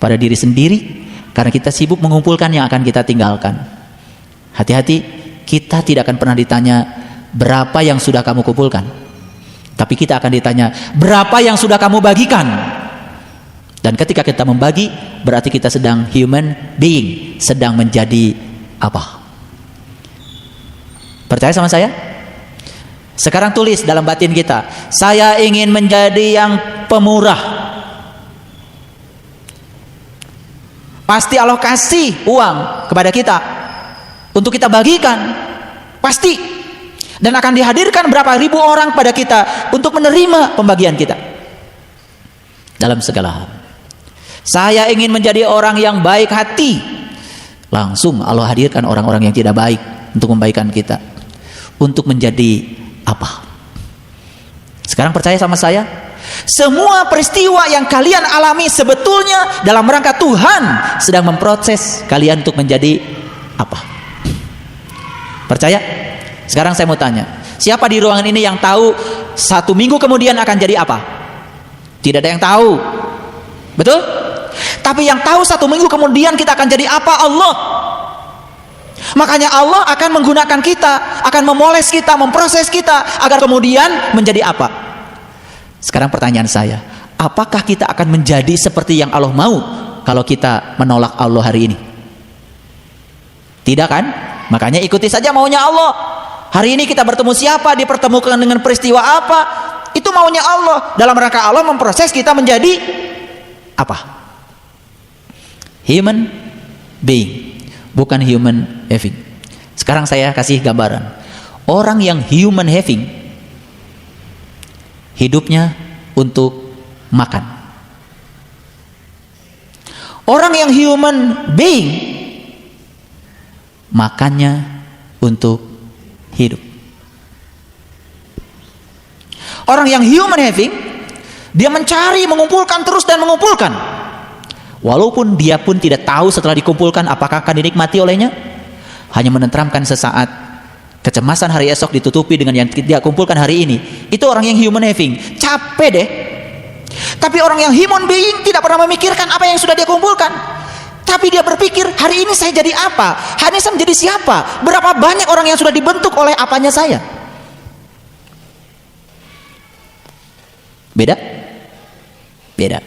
pada diri sendiri karena kita sibuk mengumpulkan yang akan kita tinggalkan? Hati-hati, kita tidak akan pernah ditanya berapa yang sudah kamu kumpulkan, tapi kita akan ditanya berapa yang sudah kamu bagikan. Dan ketika kita membagi, berarti kita sedang human being, sedang menjadi apa? Percaya sama saya? Sekarang tulis dalam batin kita, saya ingin menjadi yang pemurah. Pasti Allah kasih uang kepada kita untuk kita bagikan, pasti. Dan akan dihadirkan berapa ribu orang pada kita untuk menerima pembagian kita dalam segala hal. Saya ingin menjadi orang yang baik hati. Langsung Allah hadirkan orang-orang yang tidak baik untuk membaikan kita. Untuk menjadi apa? Sekarang percaya sama saya? Semua peristiwa yang kalian alami sebetulnya dalam rangka Tuhan sedang memproses kalian untuk menjadi apa? Percaya? Sekarang saya mau tanya, siapa di ruangan ini yang tahu 1 minggu kemudian akan jadi apa? Tidak ada yang tahu. Betul? Tapi yang tahu 1 minggu kemudian kita akan jadi apa? Allah. Makanya Allah akan menggunakan kita, akan memoles kita, memproses kita agar kemudian menjadi apa? Sekarang pertanyaan saya, apakah kita akan menjadi seperti yang Allah mau kalau kita menolak Allah hari ini? Tidak kan? Makanya ikuti saja maunya Allah. Hari ini kita bertemu siapa, dipertemukan dengan peristiwa apa, itu maunya Allah. Dalam rangka Allah memproses kita menjadi apa? Human being, bukan human having. Sekarang saya kasih gambaran. Orang yang human having, hidupnya untuk makan. Orang yang human being, makannya untuk hidup. Orang yang human having, dia mencari, mengumpulkan terus dan mengumpulkan. Walaupun dia pun tidak tahu setelah dikumpulkan apakah akan dinikmati olehnya, hanya menenteramkan sesaat. Kecemasan hari esok ditutupi dengan yang dia kumpulkan hari ini. Itu orang yang human having. Capek deh. Tapi orang yang human being tidak pernah memikirkan apa yang sudah dia kumpulkan. Tapi dia berpikir, hari ini saya jadi apa? Hari ini saya menjadi siapa? Berapa banyak orang yang sudah dibentuk oleh apanya saya? Beda? Beda.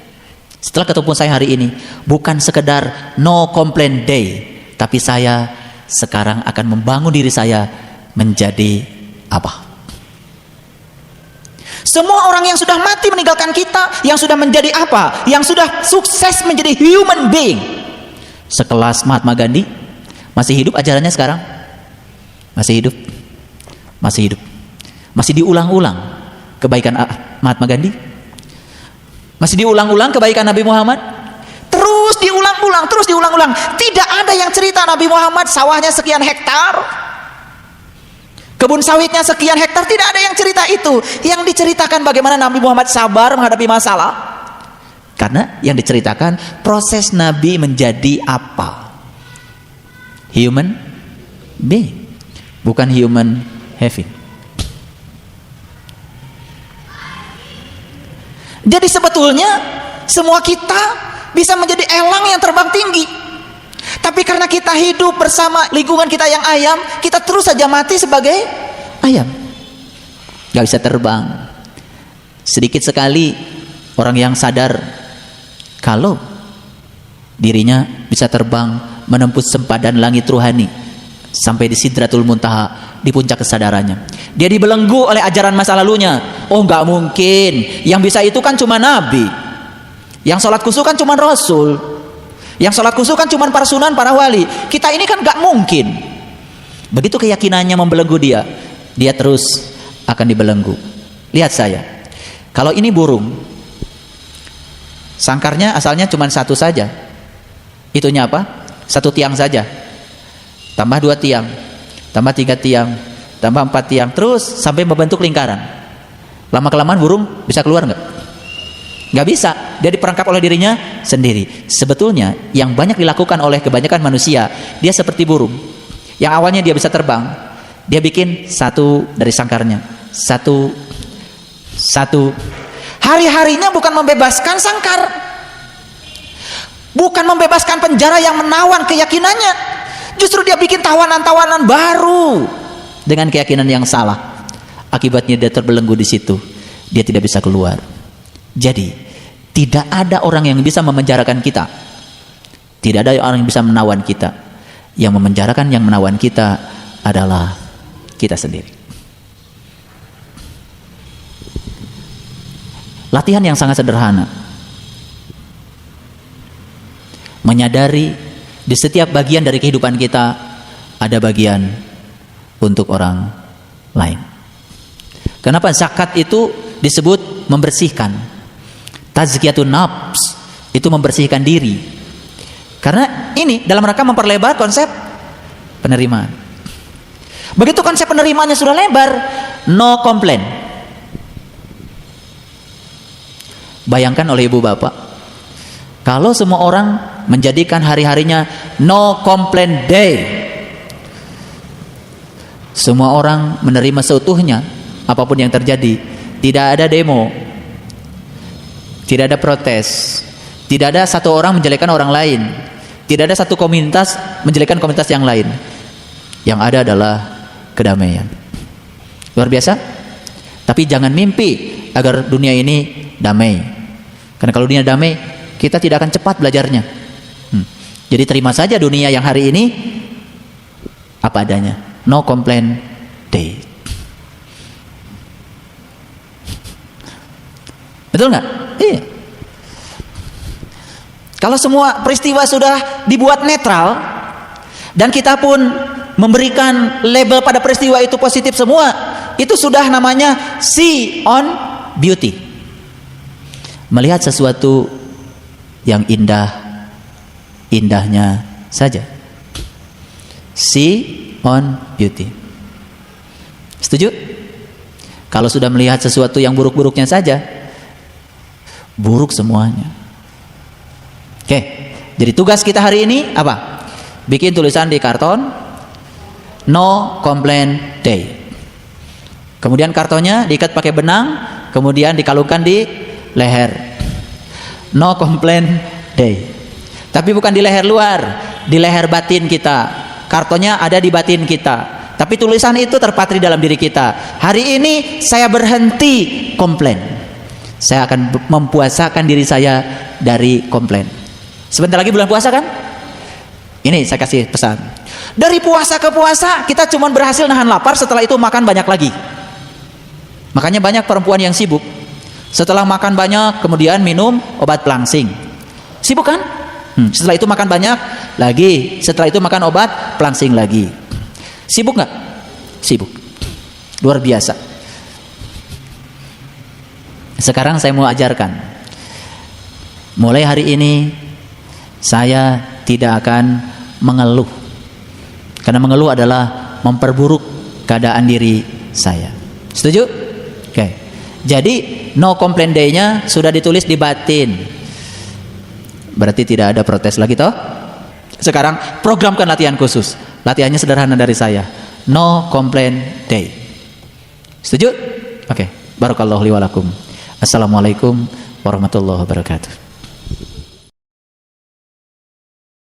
Setelah ketemu saya hari ini, bukan sekedar no complaint day, tapi saya sekarang akan membangun diri saya menjadi apa? Semua orang yang sudah mati meninggalkan kita, yang sudah menjadi apa? Yang sudah sukses menjadi human being, sekelas Mahatma Gandhi masih hidup ajarannya sekarang? Masih hidup? Masih hidup. Masih diulang-ulang kebaikan Mahatma Gandhi? Masih diulang-ulang kebaikan Nabi Muhammad? Terus diulang-ulang, terus diulang-ulang. Tidak ada yang cerita Nabi Muhammad sawahnya sekian hektar, kebun sawitnya sekian hektar. Tidak ada yang cerita itu. Yang diceritakan bagaimana Nabi Muhammad sabar menghadapi masalah. Karena yang diceritakan proses Nabi menjadi apa? Human being, bukan human having. Jadi sebetulnya semua kita bisa menjadi elang yang terbang tinggi. Tapi karena kita hidup bersama lingkungan kita yang ayam, kita terus saja mati sebagai ayam. Gak bisa terbang. Sedikit sekali orang yang sadar kalau dirinya bisa terbang menembus sempadan langit ruhani sampai di Sidratul Muntaha, di puncak kesadarannya. Dia dibelenggu oleh ajaran masa lalunya. Oh, nggak mungkin. Yang bisa itu kan cuma Nabi. Yang sholat khusyuk kan cuma Rasul. Yang sholat khusyuk kan cuma para sunan, para wali. Kita ini kan nggak mungkin. Begitu keyakinannya membelenggu dia, dia terus akan dibelenggu. Lihat saya. Kalau ini burung, sangkarnya asalnya cuma satu saja. Itunya apa? Satu tiang saja. Tambah 2 tiang, tambah 3 tiang, tambah 4 tiang, terus sampai membentuk lingkaran. Lama-kelamaan burung bisa keluar nggak? Nggak bisa. Dia diperangkap oleh dirinya sendiri. Sebetulnya yang banyak dilakukan oleh kebanyakan manusia, dia seperti burung. Yang awalnya dia bisa terbang, dia bikin satu dari sangkarnya, satu. Hari-harinya bukan membebaskan sangkar, bukan membebaskan penjara yang menawan keyakinannya. Justru dia bikin tawanan-tawanan baru dengan keyakinan yang salah. Akibatnya dia terbelenggu di situ. Dia tidak bisa keluar. Jadi, tidak ada orang yang bisa memenjarakan kita. Tidak ada orang yang bisa menawan kita. Yang memenjarakan, yang menawan kita adalah kita sendiri. Latihan yang sangat sederhana. Menyadari di setiap bagian dari kehidupan kita ada bagian untuk orang lain. Kenapa zakat itu disebut membersihkan? Tazkiyatun nafs itu membersihkan diri. Karena ini dalam rangka memperlebar konsep penerimaan. Begitu konsep penerimaannya sudah lebar, no complain. Bayangkan oleh ibu bapak, kalau semua orang menjadikan hari-harinya no complaint day, semua orang menerima seutuhnya apapun yang terjadi, tidak ada demo, tidak ada protes, tidak ada satu orang menjelekkan orang lain, tidak ada satu komunitas menjelekkan komunitas yang lain. Yang ada adalah kedamaian. Luar biasa. Tapi jangan mimpi agar dunia ini damai, karena kalau dunia damai kita tidak akan cepat belajarnya. Jadi terima saja dunia yang hari ini apa adanya. No complaint day. Betul nggak? Iya. Kalau semua peristiwa sudah dibuat netral dan kita pun memberikan label pada peristiwa itu positif semua, itu sudah namanya see on beauty. Melihat sesuatu yang indah, indahnya saja. See on beauty. Setuju? Kalau sudah melihat sesuatu yang buruk-buruknya saja, buruk semuanya. Oke, jadi tugas kita hari ini apa? Bikin tulisan di karton, no complaint day. Kemudian kartonnya diikat pakai benang, kemudian dikalungkan di leher. No complaint day. Tapi bukan di leher luar, di leher batin kita. Kartonnya ada di batin kita. Tapi tulisan itu terpatri dalam diri kita. Hari ini saya berhenti komplain. Saya akan mempuasakan diri saya dari komplain. Sebentar lagi bulan puasa kan? Ini saya kasih pesan. Dari puasa ke puasa kita cuma berhasil nahan lapar, setelah itu makan banyak lagi. Makanya banyak perempuan yang sibuk. Setelah makan banyak kemudian minum obat pelangsing. Sibuk kan? Setelah itu makan banyak lagi, setelah itu makan obat pelangsing lagi. Sibuk nggak? Sibuk, luar biasa. Sekarang saya mau ajarkan, mulai hari ini saya tidak akan mengeluh, karena mengeluh adalah memperburuk keadaan diri saya. Setuju? Oke. Jadi no complaint day-nya sudah ditulis di batin. Berarti tidak ada protes lagi toh? Sekarang programkan latihan khusus. Latihannya sederhana dari saya. No complaint day. Setuju? Oke. Barakallahu li wa lakum. Assalamualaikum warahmatullahi wabarakatuh.